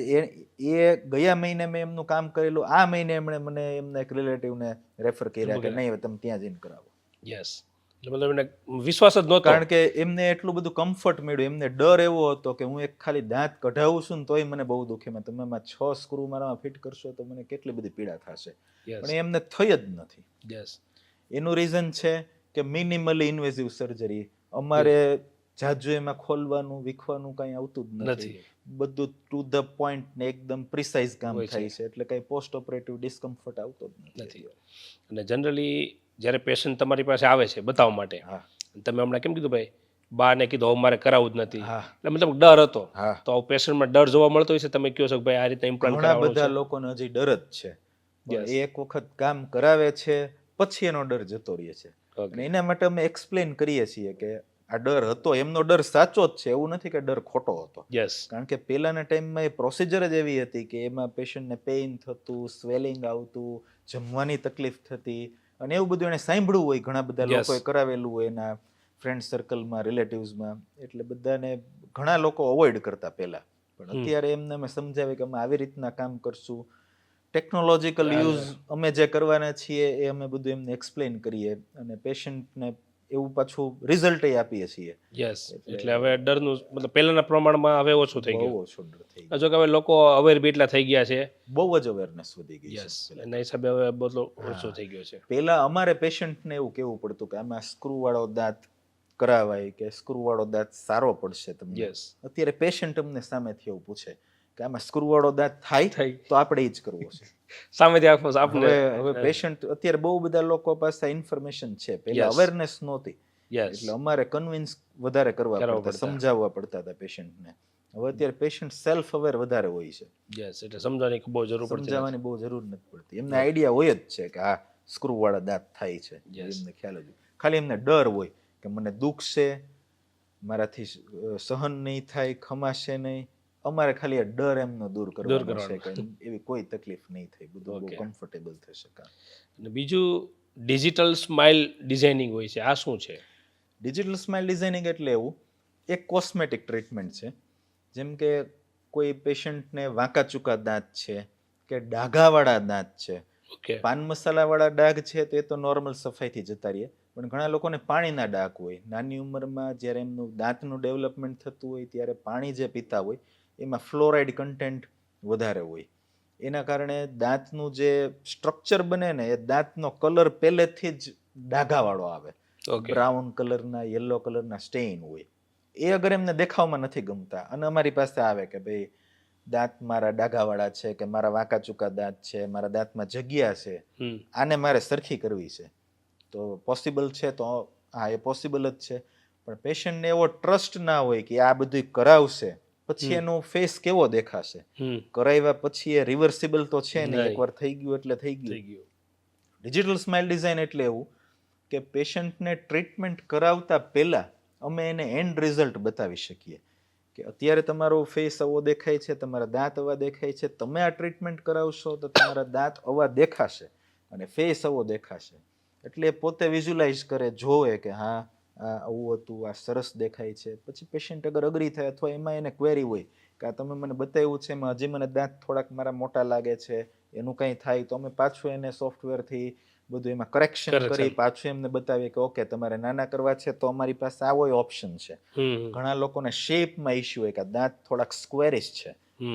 એ ગયા મહિને મેં એમનું કામ કરેલું, આ મહિને એમણે મને એમના એક રિલેટિવને રેફર કર્યા કે નહીં હવે તમે ત્યાં જઈને કરાવો. યસ. મતલબ એને વિશ્વાસ જ નહોતો. કારણ કે એમને એટલું બધું કમ્ફર્ટ મળ્યું, એમને ડર એવો હતો કે હું એક ખાલી દાંત કઢાવું છું ને તોય મને બહુ દુખે, તમે એમાં 6 સ્ક્રૂ મારામાં ફિટ કરશો તો મને કેટલી બધી પીડા થશે. યસ. પણ એમને થઈ જ નથી. યસ. એનું રીઝન છે કે મિનિમલી ઇન્વેઝિવ સર્જરી, અમારે જાજુ એમાં ખોલવાનું વીખવાનું કંઈ આવતું જ નથી. નથી. બધું ટુ ધ પોઈન્ટ ને એકદમ પ્રિસાઇઝ કામ હોય છે. થાય છે, એટલે કંઈ પોસ્ટ ઓપરેટિવ ડિસ્કમ્ફર્ટ આવતો જ નથી. નથી. અને જનરલી જ્યારે પેશન્ટ તમારી પાસે આવે છે બતાવવા માટે, હા તમે હમણાં કેમ કીધું ભાઈ, બાને કીધું હવે મારે કરાવવું જ નથી, હા એટલે મતલબ ડર હતો. હા તો પેશન્ટમાં ડર જોવા મળતો હોય છે, તમે કહો છો કે ભાઈ આ રીતે ઇમ્પ્લાન્ટ ઘણા કરાવવાનું બધા છે. લોકોને હજી ડર જ છે. Yes. પણ એક વખત કામ કરાવે છે પછી એનો ડર જતો રહે છે. Okay. અને એના માટે અમે એક્સપ્લેન કરીએ છીએ કે આ ડર હતો, એમનો ડર સાચો જ છે, એવું નથી કે ડર ખોટો હતો. યસ. કારણ કે પહેલાના ટાઈમમાં એ પ્રોસિજર જ એવી હતી કે એમાં પેશન્ટને પેઇન થતું, સ્વેલિંગ આવતું, જમવાની તકલીફ થતી, અને એવું બધું એને સાંભળ્યું હોય, ઘણા બધા Yes. લોકોએ કરાવેલું હોય એના ફ્રેન્ડ સર્કલમાં, રિલેટિવ્સમાં, એટલે બધાને ઘણા લોકો અવોઇડ કરતા પહેલા. પણ અત્યારે એમને અમે સમજાવી કે અમે આવી રીતના કામ કરશું, ટેકનોલોજીકલ યુઝ અમે જે કરવાના છીએ એ અમે બધું એમને એક્સપ્લેન કરીએ અને પેશન્ટને એવું પાછું રિઝલ્ટ આપીએ છીએ. યસ. એટલે હવે ડરનું મતલબ પહેલાના પ્રમાણમાં હવે ઓછું થઈ બહુ ગયું. ઓછો ડર થઈ ગયો, જો કે હવે લોકો અવેર બી એટલા થઈ ગયા છે. બહુ જ અવેરનેસ વધી ગઈ યસ. છે. એના હિસાબે હવે બધો ઓછો થઈ ગયો છે. પહેલા અમારે પેશન્ટને એવું કેવું પડતું કે આમાં સ્ક્રૂ વાળો દાંત કરાવાય કે સ્ક્રૂ વાળો દાંત સારો પડશે તમને. યસ. અત્યારે પેશન્ટ અમને સામેથી એવું પૂછે કે આમાં સ્ક્રૂ વાળો દાંત થાય તો આપણે એ જ કરવો છે. સામેથી આપણે હવે પેશન્ટ અત્યારે બહુ બધા લોકો પાસે ઇન્ફોર્મેશન છે, પહેલા Yes. અવેરનેસ નહોતી, યસ. એટલે અમારે કન્વિન્સ વધારે કરવા કરવા પડતા, પડતા. સમજાવવા પડતા હતા પેશન્ટને. હવે અત્યારે પેશન્ટ સેલ્ફ અવેર વધારે હોય છે, યસ. એટલે સમજવાની બહુ જરૂર પડતી નથી. સમજાવવાની બહુ જરૂર નથી પડતી. એમને આઈડિયા હોય જ છે કે આ સ્ક્રૂ વાળા દાંત થાય છે, Yes. એમને ખ્યાલ જ હોય. ખાલી એમને ડર હોય કે મને દુખશે, મારાથી સહન નહીં થાય, ખમાશે નહીં. અમારે ખાલી આ ડર એમનો દૂર કરવાનો છે કે એવી કોઈ તકલીફ નહીં થાય, બધું બહુ Okay. કમ્ફર્ટેબલ થશે કામ. અને બીજું ડિજિટલ સ્માઇલ ડિઝાઇનિંગ હોય છે, આ શું છે? ડિજિટલ સ્માઇલ ડિઝાઇનિંગ એટલે એવું એક કોસ્મેટિક ટ્રીટમેન્ટ છે. જેમ કે કોઈ પેશન્ટને વાંકા ચૂકા દાંત છે કે ડાઘાવાળા દાંત છે, ઓકે. પાન મસાલાવાળા ડાઘ છે તો એ તો નોર્મલ સફાઈથી જતા રહીએ, પણ ઘણા લોકોને પાણીના ડાઘ હોય. નાની ઉંમરમાં જ્યારે એમનું દાંતનું ડેવલપમેન્ટ થતું હોય ત્યારે પાણી જે પીતા હોય એમાં ફ્લોરાઇડ કન્ટેન્ટ વધારે હોય. એના કારણે દાંતનું જે સ્ટ્રક્ચર બને ને એ દાંતનો કલર પહેલેથી જ ડાઘાવાળો આવે, ઓકે. બ્રાઉન કલરના, યલો કલરના સ્ટેઇન હોય. એ અગર એમને દેખાવમાં નથી ગમતા અને અમારી પાસે આવે કે ભાઈ દાંત મારા ડાઘાવાળા છે કે મારા વાંકા ચૂકા દાંત છે, મારા દાંતમાં જગ્યા છે, આને મારે સરખી કરવી છે, તો પોસિબલ છે? તો હા, એ પોસિબલ જ છે. પણ પેશન્ટને એવો ટ્રસ્ટ ના હોય કે આ બધું કરાવશે પછી એનો ફેસ કેવો દેખાશે. કરાવ્યા પછી એ રિવર્સિબલ તો છે નહીં, એકવાર થઈ ગયું એટલે થઈ ગયું. ડિજિટલ સ્માઇલ ડિઝાઇન એટલે એવું કે પેશન્ટને ટ્રીટમેન્ટ કરાવતા પહેલા અમે એને એન્ડ રિઝલ્ટ બતાવી શકીએ કે અત્યારે તમારો ફેસ આવો દેખાય છે, તમારા દાંત આવા દેખાય છે, તમે આ ટ્રીટમેન્ટ કરાવશો તો તમારા દાંત આવા દેખાશે અને ફેસ આવો દેખાશે. એટલે એ પોતે વિઝ્યુલાઇઝ કરે, જોવે કે હા આ આવું હતું, આ સરસ દેખાય છે. પછી પેશન્ટ અગર અગ્રી થાય અથવા એમાં એને ક્વેરી હોય કે આ તમે મને બતાવ્યું છે એમાં હજી મને દાંત થોડાક મારા મોટા લાગે છે, એનું કંઈ થાય તો અમે પાછું એને સોફ્ટવેરથી બધું એમાં કરેક્શન કરી પાછું એમને બતાવીએ કે ઓકે તમારે નાના કરવા છે તો અમારી પાસે આવો ઓપ્શન છે. ઘણા લોકોને શેપમાં ઇશ્યુ હોય કે દાંત થોડાક સ્ક્વેરિશ છે,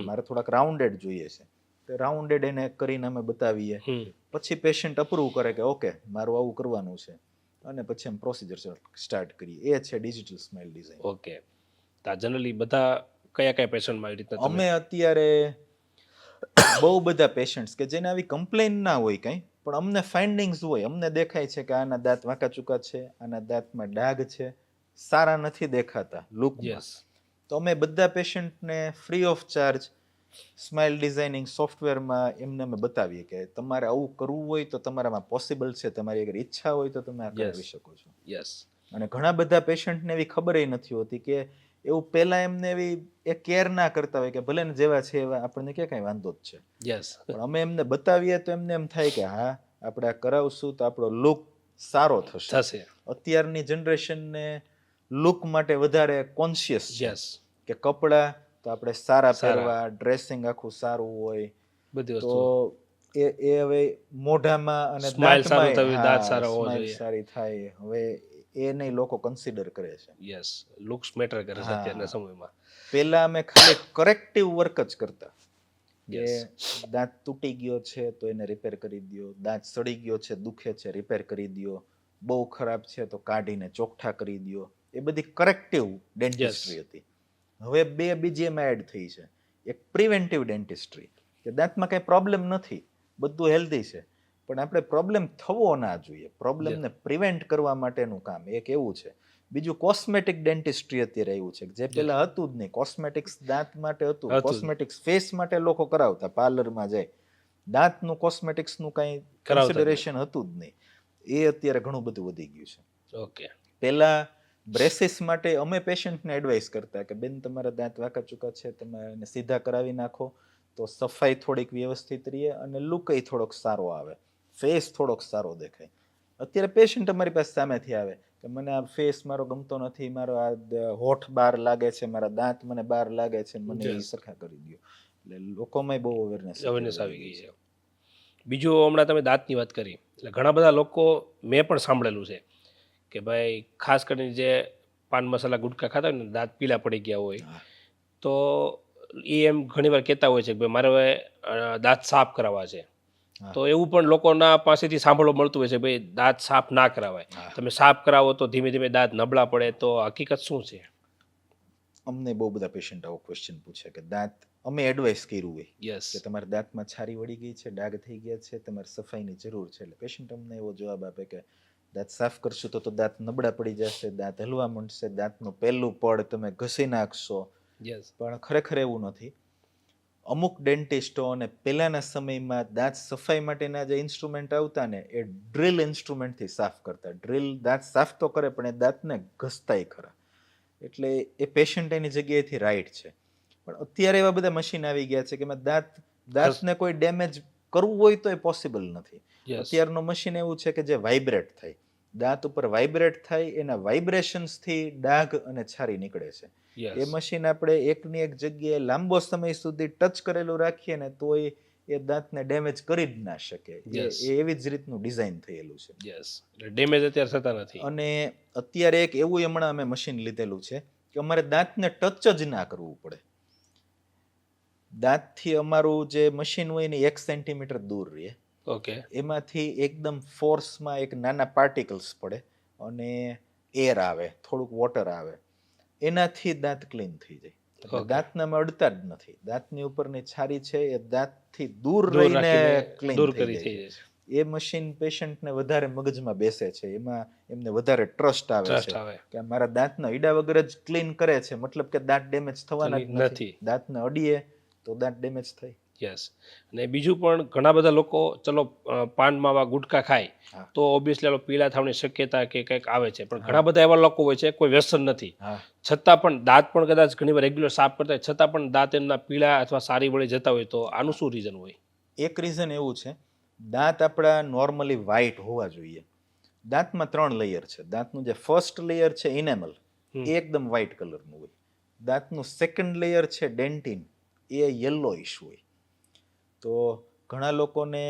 મારે થોડાક રાઉન્ડેડ જોઈએ છે, તો રાઉન્ડેડ એને કરીને અમે બતાવીએ. પછી પેશન્ટ અપ્રૂવ કરે કે ઓકે મારું આવું કરવાનું છે અને પછી અમે પ્રોસિજર સ્ટાર્ટ કરીએ. એ છે ડિજિટલ સ્માઇલ ડિઝાઇન. ઓકે. તો જનરલી બધા કયા કયા પેશન્ટમાં આવી રીતના અમે અત્યારે બહુ બધા પેશન્ટ્સ કે જેને આવી કમ્પ્લેન ના હોય કંઈ, પણ અમને ફાઇન્ડિંગ્સ હોય, અમને દેખાય છે કે આના દાંત વાંકા ચૂકા છે, આના દાંતમાં ડાઘ છે, સારા નથી દેખાતા લુકમાં. યસ તો અમે બધા પેશન્ટને free of charge smile designing સોફ્ટવેરમાં એમને અમે બતાવીએ કે તમારે આવું કરવું હોય તો તમારામાં પોસિબલ છે, તમારી અગર ઈચ્છા હોય તો તમે આ કરાવી શકો છો. યસ અને ઘણા બધા પેશન્ટને એવી ખબર નથી હોતી કે એવું પહેલા એમને એવી એ કેર ના કરતા હોય કે ભલે ને જેવા છે એવા આપણને કે કાંઈ વાંધો જ છે, યસ પણ અમે એમને બતાવીએ તો એમને એમ થાય કે હા આપણે આ કરાવશું તો આપણો લુક સારો થશે. થશે અત્યારની જનરેશનને લુક માટે વધારે કોન્શિયસ છે યસ કે કપડાં તો આપણે સારા સારા. પહેરવા, ડ્રેસિંગ આખું સારું હોય, બધી તો વસ્તુ એ હવે મોઢામાં અને સ્માઇલ સારું દાંતમાં થવી, દાંત સારા હોવો સ્માઇલ જોઈએ. સારી થાય, હવે એ નહીં લોકો કન્સિડર કરે છે. યસ લુક્સ મેટર કરે છે હા. અત્યારના સમયમાં. પહેલા અમે ખાલી કરેક્ટિવ વર્ક જ કરતા કે યસ દાંત તૂટી ગયો છે તો એને રિપેર કરી દ્યો, દાંત સડી ગયો છે, દુખે છે, રિપેર કરી દ્યો, બહુ ખરાબ છે તો કાઢીને ચોખ્ઠા કરી દ્યો. એ બધી કરેક્ટિવ ડેન્ટિસ્ટ્રી હતી. હવે બીજી એમાં એડ થઈ છે, એક પ્રિવેન્ટિવ ડેન્ટિસ્ટ્રી, કે દાંતમાં કંઈ પ્રોબ્લેમ નથી, બધું હેલ્ધી છે, પણ આપણે પ્રોબ્લેમ થવો ના જોઈએ, પ્રોબ્લેમને પ્રિવેન્ટ કરવા માટેનું કામ એક એવું છે. બીજું કોસ્મેટિક ડેન્ટિસ્ટ્રી અત્યારે આવ્યું છે, જે પેલા હતું જ નહીં. કોસ્મેટિક્સ દાંત માટે હતું, હતું. કોસ્મેટિક્સ ફેસ માટે લોકો કરાવતા, પાર્લરમાં જાય, દાંતનું કોસ્મેટિક્સનું કાંઈ કરાવતા જ કન્સિડરેશન હતું જ નહીં. એ અત્યારે ઘણું બધું વધી ગયું છે. ઓકે પહેલા બ્રેસિસ માટે અમે પેશન્ટને એડવાઇસ કરતા કે બેન તમારા દાંત વાંકા ચૂકા છે, તમે એને સીધા કરાવી નાખો તો સફાઈ થોડીક વ્યવસ્થિત રહે અને લુકય થોડોક સારો આવે, ફેસ થોડોક સારો દેખાય. અત્યારે પેશન્ટ અમારી પાસે સામેથી આવે કે મને આ ફેસ મારો ગમતો નથી, મારો આ હોઠ બહાર લાગે છે, મારા દાંત મને બહાર લાગે છે, મને એ Yes. સરખા કરી દો. એટલે લોકોમાં બહુ અવેરનેસ આવી ગઈ છે. બીજું હમણાં તમે દાંતની વાત કરી એટલે ઘણા બધા લોકો મેં પણ સાંભળેલું છે કે ભાઈ ખાસ કરીને જે પાન મસાલા ગુટખા ખાતા હોય ને દાંત પીલા પડી ગયા હોય હા. તો એ એમ ઘણીવાર કહેતા હોય છે કે ભાઈ મારે હવે દાંત સાફ કરાવવા છે. હા. તો એવું પણ લોકોના પાસેથી સાંભળવા મળતું હોય છે ભાઈ દાંત સાફ ના કરાવાય, હા. તમે સાફ કરાવો તો ધીમે ધીમે દાંત નબળા પડે, તો હકીકત શું છે? અમને બહુ બધા પેશન્ટ આવો ક્વેશ્ચન પૂછે કે દાંત અમે એડવાઇસ કર્યું હોય યસ કે તમારા દાંતમાં છારી વળી ગઈ છે, ડાઘ થઈ ગયા છે, તમારે સફાઈની જરૂર છે. એટલે પેશન્ટ અમને એવો જવાબ આપે કે દાંત સાફ કરશું તો દાંત નબળા પડી જશે, દાંત હલવા માંડશે, દાંતનું પહેલું પડ તમે ઘસી નાખશો. યસ પણ ખરેખર એવું નથી. અમુક ડેન્ટિસ્ટો અને પહેલાના સમયમાં દાંત સફાઈ માટેના જે ઇન્સ્ટ્રુમેન્ટ આવતા ને એ ડ્રિલ ઇન્સ્ટ્રુમેન્ટથી સાફ કરતા. ડ્રિલ દાંત સાફ તો કરે પણ એ દાંતને ઘસતાય ખરા. એટલે એ પેશન્ટ એની જગ્યાએથી રાઈટ છે. પણ અત્યારે એવા બધા મશીન આવી ગયા છે કે એમાં દાંતને કોઈ ડેમેજ કરવું હોય તો એ પોસિબલ નથી. યસ અત્યારનું મશીન એવું છે કે જે વાઇબ્રેટ થાય, દાંત ઉપર વાઇબ્રેટ થાય, એના વાઇબ્રેશન્સથી ડાઘ અને છારી નીકળે છે. એ યસ મશીન આપણે એકની એક જગ્યાએ લાંબો સમય સુધી ટચ કરેલું રાખીએ ને તો એ દાંતને ડેમેજ કરી જ ના શકે. Yes. એ એવી જ રીતનું ડિઝાઇન થયેલું છે. યસ એટલે ડેમેજ અત્યારે થતા નથી. અને અત્યારે એક એવું હમણાં અમે મશીન લીધેલું છે કે અમારે દાંતને ટચ જ ના કરવું પડે. દાંતથી અમારું જે મશીન હોય ને 1 સેન્ટીમીટર દૂર રહે, ઓકે એમાંથી એકદમ ફોર્સમાં એક નાના પાર્ટિકલ્સ પડે અને એર આવે, થોડુંક વોટર આવે, એનાથી દાંત ક્લીન થઈ જાય. એટલે Okay. દાંતને અમે અડતા જ નથી. દાંતની ઉપરની છારી છે એ દાંતથી દૂર દૂર રહીને રાખીને ક્લીન દૂર થઈ કરી જાય થઈ છે. જાય છે. એ મશીન પેશન્ટને વધારે મગજમાં બેસે છે, એમાં એમને વધારે ટ્રસ્ટ આવે ટ્રસ્ટ છે આવે કે મારા દાંતના ઈડા વગર જ ક્લીન કરે છે, મતલબ કે દાંત ડેમેજ થવાના જ નથી. નથી. દાંતને અડીએ તો દાંત ડેમેજ થાય. યસ અને બીજું પણ ઘણા બધા લોકો ચલો પાન માવા ગુટખા ખાય હા. તો ઓબ્વિયસલી પીળા થવાની શક્યતા કે કંઈક આવે છે, પણ હા. ઘણા બધા એવા લોકો હોય છે કોઈ વ્યસન નથી હા. છતાં પણ દાંત પણ કદાચ ઘણીવાર રેગ્યુલર સાફ કરતા હોય છતાં પણ દાંત એમના પીળા અથવા સારી વળી જતા હોય, તો આનું શું રીઝન હોય? એક રીઝન એવું છે, દાંત આપણા નોર્મલી વ્હાઇટ હોવા જોઈએ. દાંતમાં 3 લેયર છે. દાંતનું જે ફર્સ્ટ લેયર છે ઇનેમલ, હમ. એ એકદમ વ્હાઇટ કલરનું હોય. દાંતનું સેકન્ડ લેયર છે ડેન્ટિન, એ યલોઇશ હોય. તો ઘણા લોકોને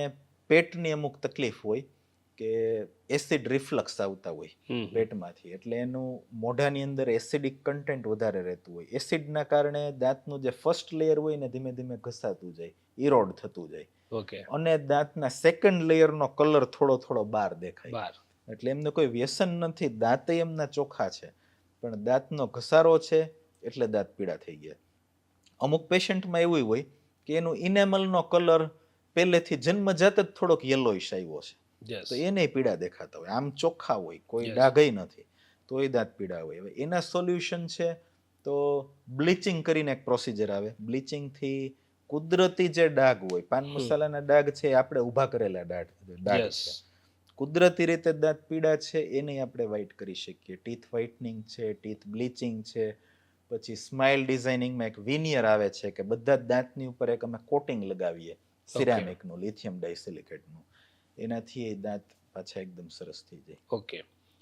પેટની અમુક તકલીફ હોય કે એસિડ રિફ્લક્સ આવતા હોય હમ. પેટમાંથી, એટલે એનું મોઢાની અંદર એસિડિક કન્ટેન્ટ વધારે રહેતું હોય. એસિડના કારણે દાંતનું જે ફર્સ્ટ લેયર હોય ને ધીમે ધીમે ઘસાતું જાય, ઇરોડ થતું જાય, ઓકે અને દાંતના સેકન્ડ લેયરનો કલર થોડો થોડો બહાર દેખાય. બાર એટલે એમને કોઈ વ્યસન નથી, દાંતે એમના ચોખ્ખા છે, પણ દાંતનો ઘસારો છે એટલે દાંત પીળા થઈ ગયા. અમુક પેશન્ટમાં એવું હોય કે એનું ઇનેમલનો કલર પહેલેથી જન્મજાત જ થોડોક યલોઇશ આવ્યો છે, યસ તો એને પીડા દેખાતા હોય. આમ ચોખ્ખા હોય, કોઈ Yes. ડાઘઈ નથી, તોય દાંત પીડા હોય. હવે એના સોલ્યુશન છે તો બ્લીચિંગ કરીને એક પ્રોસિજર આવે. બ્લીચિંગથી કુદરતી જે ડાઘ હોય, પાન મસાલાના ડાઘ છે, એ આપણે ઊભા કરેલા ડાઘ યસ છે. કુદરતી રીતે દાંત પીડા છે એને આપણે વ્હાઇટ કરી શકીએ. ટીથ વ્હાઇટનિંગ છે, ટીથ બ્લીચિંગ છે, પછી સ્માઇલ ડિઝાઇનિંગમાં એક વિનિયર આવે છે કે બધા જ દાંતની ઉપર એક અમે કોટિંગ લગાવીએ સિરામિકનું, લિથિયમ ડાયસિલિકેટનું. એનાથી એ દાંત પાછા એકદમ સરસ થઈ જાય. ઓકે.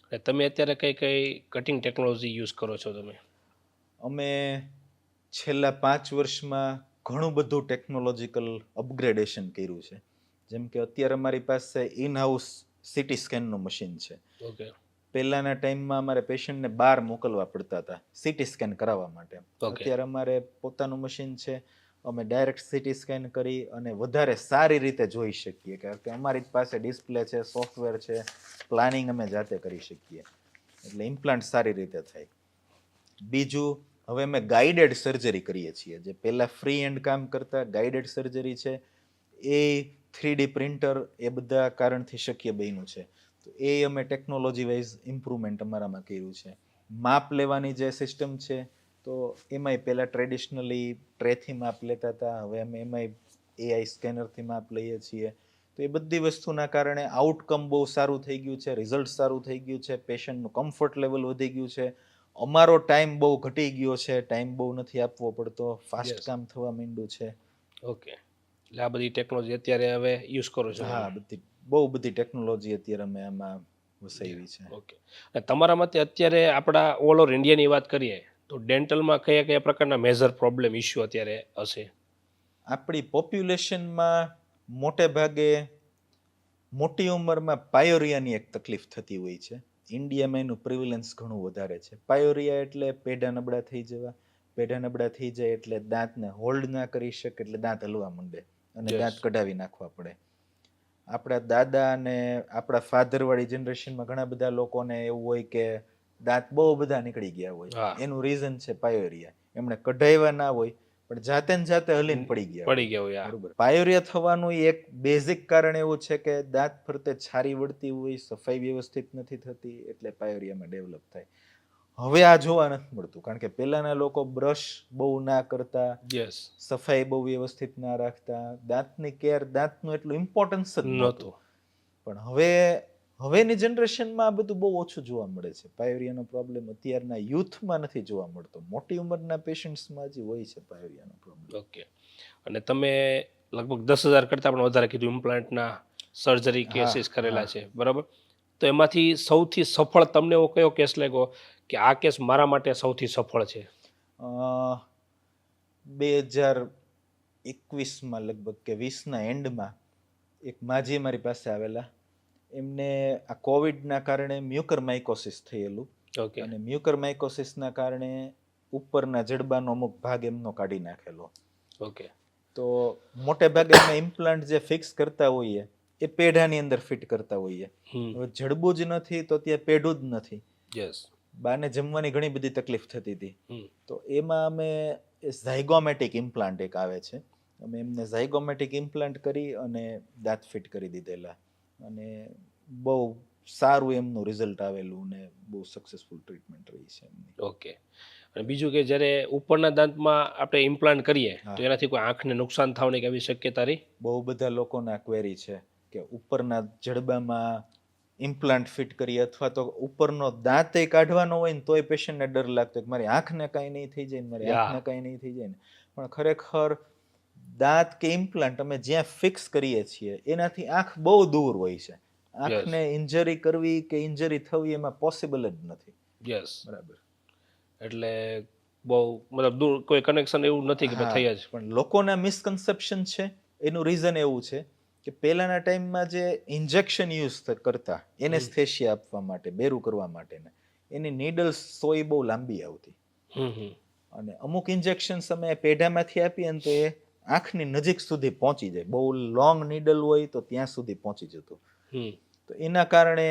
અને તમે અત્યારે કઈ કઈ કટિંગ ટેકનોલોજી યુઝ કરો છો તમે? અમે છેલ્લા 5 વર્ષમાં ઘણું બધું ટેકનોલોજીકલ અપગ્રેડેશન કર્યું છે. જેમ કે અત્યારે અમારી પાસે ઇન હાઉસ સીટી સ્કેનનું મશીન છે. ઓકે. પહેલાના ટાઈમમાં અમારે પેશન્ટને બહાર મોકલવા પડતા હતા સીટી સ્કેન કરાવવા માટે. ઓકે. અત્યારે અમારે પોતાનું મશીન છે. અમે ડાયરેક્ટ સીટી સ્કેન કરી અને વધારે સારી રીતે જોઈ શકીએ, કારણ કે અમારી પાસે ડિસ્પ્લે છે, સોફ્ટવેર છે, પ્લાનિંગ અમે જાતે કરી શકીએ, એટલે ઇમ્પ્લાન્ટ સારી રીતે થાય. બીજું, હવે અમે ગાઈડેડ સર્જરી કરીએ છીએ. જે પહેલાં ફ્રી હેન્ડ કામ કરતા ગાઈડેડ સર્જરી છે, એ 3D પ્રિન્ટર એ બધા કારણથી શક્ય બન્યું છે. તો એ અમે ટેકનોલોજી વાઇઝ ઇમ્પ્રુવમેન્ટ અમારામાં કર્યું છે. માપ લેવાની જે સિસ્ટમ છે, તો એમાંય પહેલાં ટ્રેડિશનલી ટ્રેથી માપ લેતા હતા, હવે અમે એમાંય એઆઈ સ્કેનરથી માપ લઈએ છીએ. તો એ બધી વસ્તુના કારણે આઉટકમ બહુ સારું થઈ ગયું છે, રિઝલ્ટ સારું થઈ ગયું છે, પેશન્ટનું કમ્ફર્ટ લેવલ વધી ગયું છે, અમારો ટાઈમ બહુ ઘટી ગયો છે, ટાઈમ બહુ નથી આપવો પડતો, ફાસ્ટ Yes. કામ થવા માંડ્યું છે. ઓકે. એટલે આ બધી ટેકનોલોજી અત્યારે હવે યુઝ કરો છો? હા, બહુ બધી ટેકનોલોજી અત્યારે અમે આમાં વસાવી છે. ઓકે. અને તમારા મતે અત્યારે આપણા ઓલ ઓવર ઇન્ડિયાની વાત કરીએ તો ડેન્ટલમાં કયા કયા પ્રકારના મેજર પ્રોબ્લેમ ઇસ્યુ અત્યારે હશે? આપણી પોપ્યુલેશનમાં મોટે ભાગે મોટી ઉંમરમાં પાયોરિયાની એક તકલીફ થતી હોય છે. ઇન્ડિયામાં એનું પ્રિવિલન્સ ઘણું વધારે છે. પાયોરિયા એટલે પેઢા નબળા થઈ જવા. પેઢા નબળા થઈ જાય એટલે દાંતને હોલ્ડ ના કરી શકે, એટલે દાંત હલવા માંડે અને Yes. દાંત કઢાવી નાખવા પડે. આપણા દાદા અને આપણા ફાધરવાળી જનરેશનમાં ઘણા બધા લોકોને એવું હોય કે દાંત બહુ બધા નીકળી ગયા હોય. હા. એનું રીઝન છે પાયોરિયા. એમણે કઢાવ્યા ના હોય, પણ જાતે ને જાતે હલીને પડી ગયા હોય. પડી ગયા હોય. બરોબર. પાયોરિયા થવાનું એક બેઝિક કારણ એવું છે કે દાંત ફરતે છારી વળતી હોય, સફાઈ વ્યવસ્થિત નથી થતી, એટલે પાયોરિયામાં ડેવલપ થાય. હવે આ જોવા નથી મળતું, કારણ કે પહેલાના લોકો બ્રશ બહુ ના કરતા, યસ. સફાઈ બહુ વ્યવસ્થિત ના રાખતા, દાંતની કેર, દાંતનું એટલું ઇમ્પોર્ટન્સ જ નહોતું. નહોતું. પણ હવેની જનરેશનમાં આ બધું બહુ ઓછું જોવા મળે છે. પાયોરિયાનો પ્રોબ્લેમ અત્યારના યુથમાં નથી જોવા મળતો. મોટી ઉંમરના પેશન્ટ્સમાં હજી હોય છે પાયોરિયાનો પ્રોબ્લેમ. ઓકે. અને તમે લગભગ 10,000 કરતાં પણ વધારે કીધું ઇમ્પ્લાન્ટના સર્જરી કેસીસ કરેલા છે, બરાબર? તો એમાંથી સૌથી સફળ તમને એવો કયો કેસ લાગ્યો કે આ કેસ મારા માટે સૌથી સફળ છે? 2021માં લગભગ કે 20ના એન્ડમાં એક માજી મારી પાસે આવેલા. એમને આ કોવિડના કારણે મ્યુકરમાઇકોસિસ થયેલું, ઓકે. અને મ્યુકરમાઇકોસિસના કારણે ઉપરના જડબાનો અમુક ભાગ એમનો કાઢી નાખેલો. ઓકે. તો મોટે ભાગે અમે ઇમ્પ્લાન્ટ જે ફિક્સ કરતા હોઈએ એ પેઢાની અંદર ફિટ કરતા હોઈએ. હવે જડબું જ નથી તો ત્યાં પેઢું જ નથી. યસ. બાને જમવાની ઘણી બધી તકલીફ થતી હતી. હમ. તો એમાં અમે ઝાયગોમેટિક ઇમ્પ્લાન્ટ એક આવે છે, અમે એમને ઝાયગોમેટિક ઇમ્પ્લાન્ટ કરી અને દાંત ફિટ કરી દીધેલા, અને બહુ સારું એમનું રિઝલ્ટ આવેલું ને બહુ સક્સેસફુલ ટ્રીટમેન્ટ રહી છે એમની. ઓકે. અને બીજું કે જ્યારે ઉપરના દાંતમાં આપણે ઇમ્પ્લાન્ટ કરીએ હા. તો એનાથી કોઈ આંખને નુકસાન થવાની કે એવી શક્યતા રહી? બહુ બધા લોકોના ક્વેરી છે કે ઉપરના જડબામાં ઇમ્પ્લાન્ટ ફિટ કરીએ અથવા તો ઉપરનો દાંત કાઢવાનો હોય ને તોય પેશન્ટને ડર લાગતો કે મારી આંખને કાંઈ નહીં થઈ જાય ને, મારી Yeah. આંખને કાંઈ નહીં થઈ જાય ને. પણ ખરેખર દાંત કે ઇમ્પ્લાન્ટ અમે જ્યાં ફિક્સ કરીએ છીએ એનાથી આંખ બહુ દૂર હોય છે. આંખને ઇન્જરી કરવી કે ઇન્જરી થવી એમાં પોસિબલ જ નથી. યસ. બરાબર. એટલે બહુ મતલબ દૂર કોઈ કનેક્શન એવું નથી કે ભાઈ થઈ જ. પણ લોકોના મિસકન્સેપ્શન છે, એનું રીઝન એવું છે કે પહેલાના ટાઈમમાં જે ઇન્જેક્શન યુઝ કરતા એનેસ્થેશિયા આપવા માટે, બેરું કરવા માટે, એની નીડલ્સ સોય બહુ લાંબી આવતી, અને અમુક ઇન્જેક્શન્સ અમે પેઢામાંથી આપીએ ને તો એ આંખની નજીક સુધી પહોંચી જાય. બહુ લોંગ નીડલ હોય તો ત્યાં સુધી પહોંચી જતું. તો એના કારણે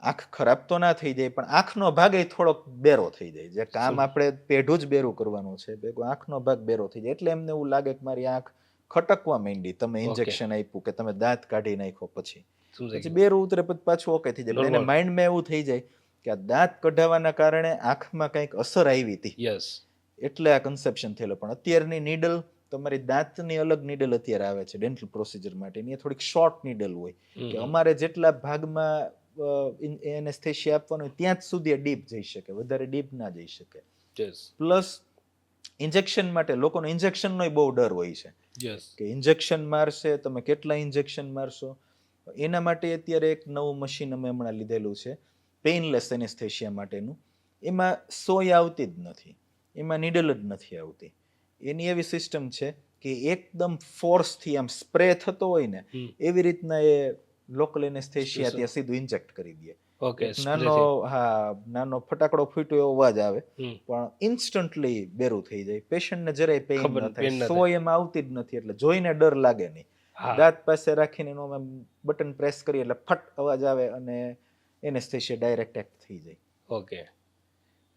આંખ ખરાબ તો ના થઈ જાય, પણ આંખનો ભાગ એ થોડોક બેરો થઈ જાય. જે કામ આપણે પેઢું જ બેરું કરવાનું છે, ભેગું આંખનો ભાગ બેરો થઈ જાય. એટલે એમને એવું લાગે કે મારી આંખ ખટકવા માંડી, તમે Okay. ઇન્જેક્શન આપ્યું કે તમે દાંત કાઢી નાખો પછી શું થઈ પછી ગયું? બેરું ઉતરે પછી પાછું ઓકે થઈ જાય. પણ એને Normal. માઇન્ડમાં એવું થઈ જાય કે આ દાંત કઢાવવાના કારણે આંખમાં કંઈક અસર આવી હતી યસ. એટલે આ કન્સેપ્શન થયેલો. પણ અત્યારની નીડલ, તમારી દાંતની અલગ નીડલ અત્યારે આવે છે ડેન્ટલ પ્રોસિજર માટેની, એ થોડીક શોર્ટ નીડલ હોય કે અમારે જેટલા ભાગમાં એનેસ્થેશિયા આપવાનું હોય ત્યાં જ સુધી ડીપ જઈ શકે, વધારે ડીપ ના જઈ શકે. યસ. પ્લસ ઇન્જેક્શન માટે લોકોનો ઇન્જેક્શનનો બહુ ડર હોય છે યસ. કે ઇન્જેક્શન મારશે, તમે કેટલા ઇન્જેક્શન મારશો. એના માટે અત્યારે એક નવું મશીન અમે હમણાં લીધેલું છે પેઇનલેસ એનેસ્થેશિયા માટેનું. એમાં સોય આવતી જ નથી, એમાં નીડલ જ નથી આવતી. એની એવી સિસ્ટમ છે કે એકદમ ફોર્સથી આમ સ્પ્રે થતો હોય ને એવી રીતના એ લોકલ એનેસ્થેશિયા ત્યાં સીધું ઇન્જેક્ટ કરી દે. ઓકે. નાનો ફટાકડો ફૂટ્યો એવો અવાજ આવે પણ ઇન્સ્ટન્ટલી બેરું થઈ જાય. પેશન્ટને જરાય પેઇન ખબર ન pain ન થાય, થાય. સોય એમાં આવતી જ નથી એટલે જોઈને ડર લાગે નહીં. હા. દાંત પાસે રાખીને એનો બટન પ્રેસ કરીએ એટલે ફટ અવાજ આવે અને એનેસ્થેશિયા ડાયરેક્ટ એક્ટ થઈ જાય. ઓકે.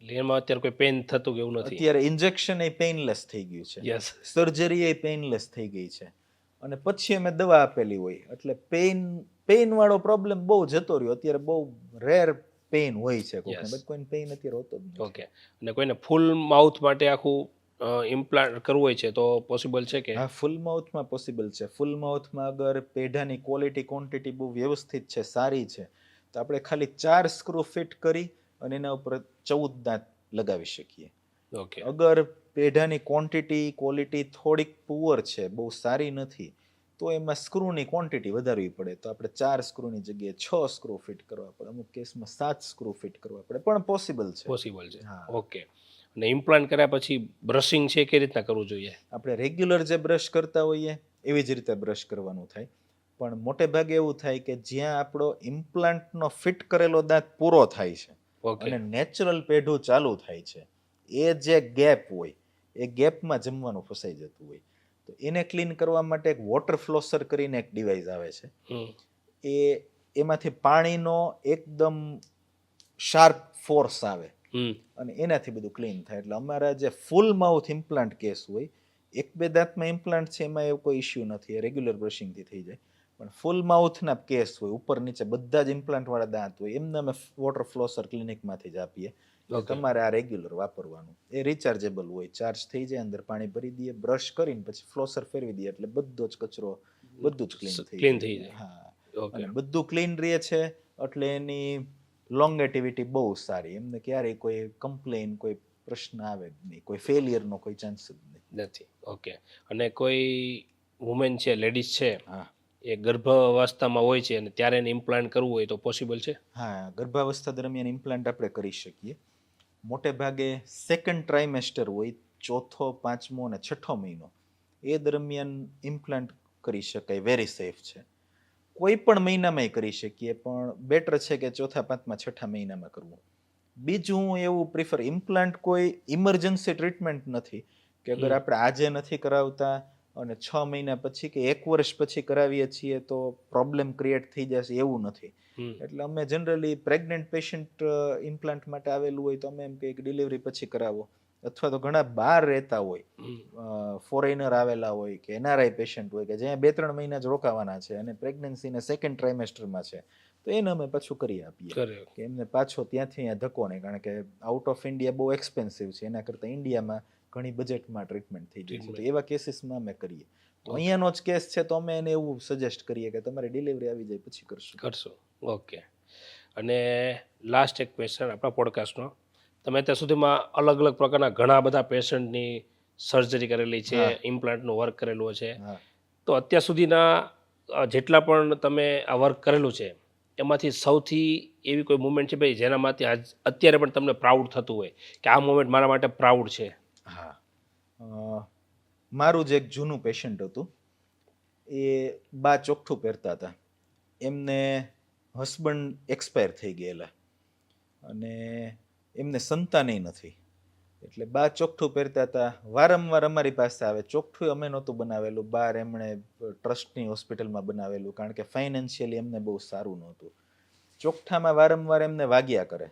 એટલે એમાં અત્યારે કોઈ પેન થતું કે એવું નથી? અત્યારે ઇન્જેક્શન એ પેઇનલેસ થઈ ગયું છે, યસ. સર્જરી એ પેઇનલેસ થઈ ગઈ છે અને પછી અમે દવા આપેલી હોય એટલે પેઇન વાળો પ્રોબ્લેમ બહુ જતો રહ્યો. અત્યારે બહુ રેર પેઇન હોય છે કોઈને, Yes. બટ કોઈને પેઇન અત્યારે હોતો જ નથી. ઓકે. અને કોઈને ફૂલ માઉથ માટે આખું ઇમ્પ્લાન્ટ કરવું હોય છે તો પોસિબલ છે કે? હા, ફૂલ માઉથમાં પોસિબલ છે. ફૂલ માઉથમાં અગર પેઢાની ક્વોલિટી ક્વોન્ટિટી બહુ વ્યવસ્થિત છે, સારી છે, તો આપણે ખાલી 4 સ્ક્રૂ ફિટ કરી અને એના ઉપર 14 દાંત લગાવી શકીએ. ઓકે. અગર પેઢાની ક્વોન્ટિટી ક્વોલિટી થોડીક પુઅર છે, બહુ સારી નથી, તો એમાં સ્ક્રૂની ક્વોન્ટિટી વધારવી પડે. તો આપણે 4 સ્ક્રૂની જગ્યાએ 6 સ્ક્રૂ ફિટ કરવા પડે, અમુક કેસમાં 7 સ્ક્રૂ ફિટ કરવા પડે, પણ પોસિબલ છે. પોસિબલ છે. હા. ઓકે. અને ઇમ્પ્લાન્ટ કર્યા પછી બ્રશિંગ છે કઈ રીતના કરવું જોઈએ? આપણે રેગ્યુલર જે બ્રશ કરતા હોઈએ એવી જ રીતે બ્રશ કરવાનું થાય. પણ મોટે ભાગે એવું થાય કે જ્યાં આપણો ઇમ્પ્લાન્ટનો ફિટ કરેલો દાંત પૂરો થાય છે ઓકે. અને નેચરલ પેઢું ચાલુ થાય છે, એ જે ગેપ હોય એ ગેપમાં જમવાનું ફસાઈ જતું હોય. તો એને ક્લીન કરવા માટે એક વોટર ફ્લોસર કરીને એક ડિવાઇસ આવે છે. એમાંથી પાણીનો એકદમ શાર્પ ફોર્સ આવે અને એનાથી બધું ક્લીન થાય. એટલે અમારા જે ફૂલ માઉથ ઇમ્પ્લાન્ટ કેસ હોય, 1-2 દાંતમાં ઇમ્પ્લાન્ટ છે એમાં એવું કોઈ ઇશ્યુ નથી, એ રેગ્યુલર બ્રશિંગથી થઈ જાય. પણ ફૂલ માઉથના કેસ હોય, ઉપર નીચે બધા જ ઇમ્પ્લાન્ટ વાળા દાંત હોય, એમને અમે વોટર ફ્લોસર ક્લિનિકમાંથી જ આપીએ. તમારે આ રેગ્યુલર વાપરવાનું. એ રિચાર્જેબલ હોય, ચાર્જ થઈ જાય, અંદર પાણી ભરી દઈએ, બ્રશ કરીને પછી ફ્લોસર ફેરવી દઈએ એટલે બધો જ કચરો બધું જ ક્લીન થઈ જાય. હા, ઓકે. અને બધું ક્લીન રહે છે એટલે એની લોંગેટિવિટી બહુ સારી. એમને ક્યારેય કોઈ કમ્પ્લેન, કોઈ પ્રશ્ન આવે જ નહીં, કોઈ ફેલિયરનો કોઈ ચાન્સ જ નહીં. નથી. ઓકે. અને કોઈ વુમેન છે, લેડીઝ છે, હા એ ગર્ભાવસ્થામાં હોય છે અને ત્યારે એને ઇમ્પ્લાન્ટ કરવું હોય તો પોસિબલ છે? હા, ગર્ભાવસ્થા દરમિયાન ઇમ્પ્લાન્ટ આપણે કરી શકીએ. મોટે ભાગે સેકન્ડ ટ્રાઇમેસ્ટર હોય, ચોથો, પાંચમો અને છઠ્ઠો મહિનો, એ દરમિયાન ઇમ્પ્લાન્ટ કરી શકાય, વેરી સેફ છે. કોઈ પણ મહિનામાં કરી શકીએ, પણ બેટર છે કે ચોથા, પાંચમા, છઠ્ઠા મહિનામાં કરવું. બીજું હું એવું પ્રિફર, ઇમ્પ્લાન્ટ કોઈ ઇમરજન્સી ટ્રીટમેન્ટ નથી કે અગર આપણે આજે નથી કરાવતા અને 6 મહિના પછી કે 1 વર્ષ પછી કરાવીએ છીએ તો પ્રોબ્લેમ ક્રિએટ થઈ જશે, એવું નથી. એટલે અમે જનરલી પ્રેગ્નન્ટ પેશન્ટ ઇમ્પ્લાન્ટ માટે આવેલું હોય તો અમે એમ કહીએ કે ડિલિવરી પછી કરાવો. અથવા તો ઘણા બહાર રહેતા હોય, ફોરેનર આવેલા હોય કે એનઆરઆઈ પેશન્ટ હોય કે જ્યાં 2-3 મહિના જ રોકાવાના છે અને પ્રેગ્નન્સીના સેકન્ડ ટ્રાઇમેસ્ટરમાં છે, તો એને અમે પાછું કરી આપીએ કે એમને પાછો ત્યાંથી અહીંયા ધક્કો નહીં. કારણ કે આઉટ ઓફ ઇન્ડિયા બહુ એક્સપેન્સિવ છે, એના કરતાં ઇન્ડિયામાં ઘણી બજેટમાં ટ્રીટમેન્ટ થઈ જાય છે. તો એવા કેસીસમાં અમે કરીએ. તો અહીંયાનો જ કેસ છે તો અમે એને એવું સજેસ્ટ કરીએ કે તમારી ડિલિવરી આવી જાય પછી કરશું. ઓકે. અને લાસ્ટ એક ક્વેશ્ચન આપણા પોડકાસ્ટનો, તમે અત્યાર સુધીમાં અલગ અલગ પ્રકારના ઘણા બધા પેશન્ટની સર્જરી કરેલી છે, ઇમ્પ્લાન્ટનું વર્ક કરેલું છે, તો અત્યાર સુધીના જેટલા પણ તમે આ વર્ક કરેલું છે એમાંથી સૌથી એવી કોઈ મુમેન્ટ છે ભાઈ જેનામાંથી અત્યારે પણ તમને પ્રાઉડ થતું હોય કે આ મુમેન્ટ મારા માટે પ્રાઉડ છે? હા, મારું જ એક જૂનું પેશન્ટ હતું, એ બા ચોકઠું પહેરતા હતા, એમને હસબન્ડ એક્સપાયર થઈ ગયેલા અને એમને સંતાનેય નથી. એટલે બા ચોકઠું પહેરતા હતા, વારંવાર અમારી પાસે આવે. ચોકઠું અમે નહોતું બનાવેલું, બહાર એમણે ટ્રસ્ટની હોસ્પિટલમાં બનાવેલું, કારણ કે ફાઇનાન્શિયલી એમને બહુ સારું નહોતું. ચોકઠામાં વારંવાર એમને વાગ્યા કરે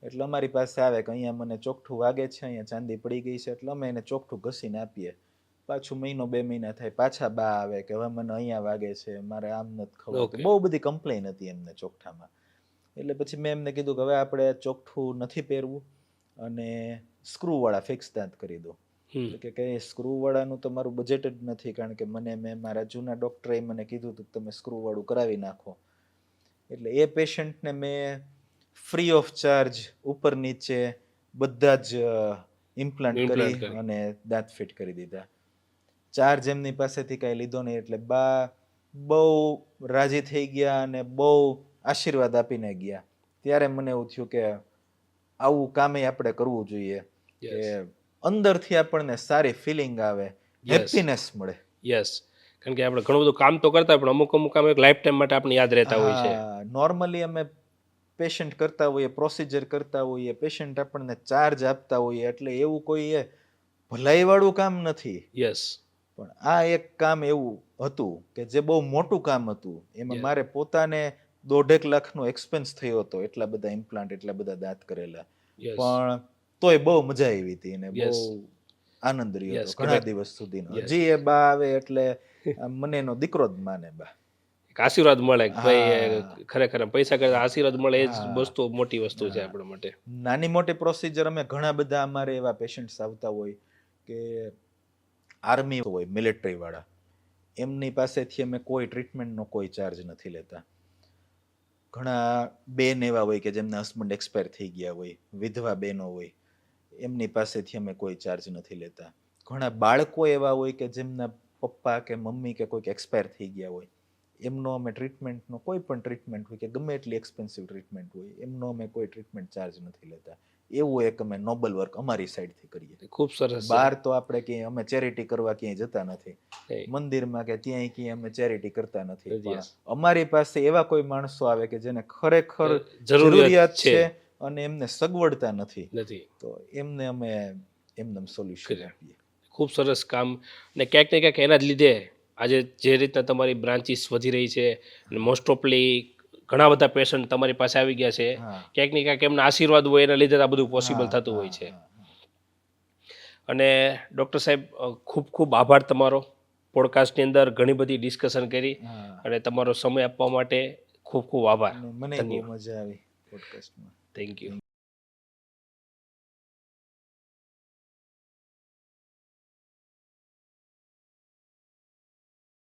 એટલે અમારી પાસે આવે કે અહીંયા મને ચોકઠું વાગે છે, અહીંયા ચાંદી પડી ગઈ છે, એટલે અમે એને ચોકઠું ઘસીને આપીએ. પાછું મહિનો 2 મહિના થાય પાછા બા આવે કે હવે મને અહીંયા વાગે છે, મારે આમ નથી ખબર, Okay. બહુ બધી કમ્પ્લેન હતી એમને ચોકઠામાં. એટલે પછી મેં એમને કીધું કે હવે આપણે ચોકઠું નથી પહેરવું અને સ્ક્રૂ વાળા ફિક્સ દાંત કરી દો. હમ. તો કે સ્ક્રૂ વાળાનું તો મારું બજેટ જ નથી, કારણ કે મેં મારા જૂના ડોક્ટરે મને કીધું હતું કે તમે સ્ક્રૂ વાળું કરાવી નાખો. એટલે એ પેશન્ટને મેં ફ્રી ઓફ ચાર્જ ઉપર નીચે બધા જ ઇમ્પ્લાન્ટ Implant કરી કરી. અને દાંત ફિટ કરી દીધા. ચાર્જ એમની પાસેથી કાંઈ લીધો નહીં. એટલે બા બહુ રાજી થઈ ગયા અને બહુ આશીર્વાદ આપીને ગયા. ત્યારે મને એવું થયું કે આવું કામે આપણે કરવું જોઈએ, કે અંદરથી આપણને સારી ફિલિંગ આવે, હેપીનેસ મળે. યસ, કારણ કે આપણે ઘણું બધું કામ તો કરતા હોય પણ અમુક કામ એક લાઈફ ટાઈમ માટે આપણે યાદ રહેતા હોય છે. નોર્મલી અમે પેશન્ટ કરતા હોઈએ, પ્રોસિજર કરતા હોઈએ, પેશન્ટ આપણને ચાર્જ આપતા હોઈએ, એટલે એવું કોઈ એ ભલાઈવાળું કામ નથી. યસ. પણ આ એક કામ એવું હતું કે જે બહુ મોટું કામ હતું. એમાં મારે પોતાને 1.5 લાખનો એક્સપેન્સ થયો હતો, એટલા બધા ઇમ્પ્લાન્ટ, એટલા બધા દાંત કરેલા. પણ તોય બહુ મજા આવી હતી અને બહુ આનંદ રહ્યો હતો ઘણા દિવસ સુધીનો. હજી એ બા આવે એટલે મને એનો દીકરો જ માને બા. આશીર્વાદ મળે ભાઈ, ખરેખર પૈસા કરતા આશીર્વાદ મળે એ જ વસ્તુ મોટી વસ્તુ છે આપણા માટે. નાની મોટી પ્રોસિજર અમે ઘણા બધા અમારે એવા પેશન્ટ્સ આવતા હોય કે આર્મી હોય, મિલિટરી વાળા, એમની પાસેથી અમે કોઈ ટ્રીટમેન્ટનો કોઈ ચાર્જ નથી લેતા. ઘણા બેન એવા હોય કે જેમના હસબન્ડ એક્સપાયર થઈ ગયા હોય, વિધવા બહેનો હોય, એમની પાસેથી અમે કોઈ ચાર્જ નથી લેતા. ઘણા બાળકો એવા હોય કે જેમના પપ્પા કે મમ્મી કે કોઈક એક્સપાયર થઈ ગયા હોય, એમનો અમે ટ્રીટમેન્ટનો કોઈ પણ ટ્રીટમેન્ટ હોય કે ગમે એટલી એક્સપેન્સિવ ટ્રીટમેન્ટ હોય, એમનો અમે કોઈ ટ્રીટમેન્ટ ચાર્જ નથી લેતા. એવું એક અમે નોબલ વર્ક અમારી સાઈડથી કરીએ. ખૂબ સરસ. બહાર તો આપણે ક્યાંય અમે ચેરિટી કરવા ક્યાંય જતા નથી, મંદિરમાં કે ત્યાંય ક્યાંય અમે ચેરિટી કરતા નથી. પણ અમારી પાસે એવા કોઈ માણસો આવે કે જેને ખરેખર જરૂરિયાત છે અને એમને સગવડતા નથી, તો એમને અમે એમને સોલ્યુશન આપીએ. ખૂબ સરસ કામ. ને ક્યાંક ને ક્યાંક એના જ લીધે આજે જે રીતના તમારી બ્રાન્ચીસ વધી રહી છે અને મોસ્ટ ઓફલી ઘણા બધા પેશન્ટ તમારી પાસે આવી ગયા છે, ક્યાંક ને ક્યાંક એમના આશીર્વાદ હોય એના લીધે આ બધું પોસિબલ થતું હોય છે. અને ડૉક્ટર સાહેબ, ખૂબ ખૂબ આભાર તમારો. પોડકાસ્ટની અંદર ઘણી બધી ડિસ્કશન કરી અને તમારો સમય આપવા માટે ખૂબ ખૂબ આભાર. મને બહુ મજા આવી પોડકાસ્ટમાં. Thank you.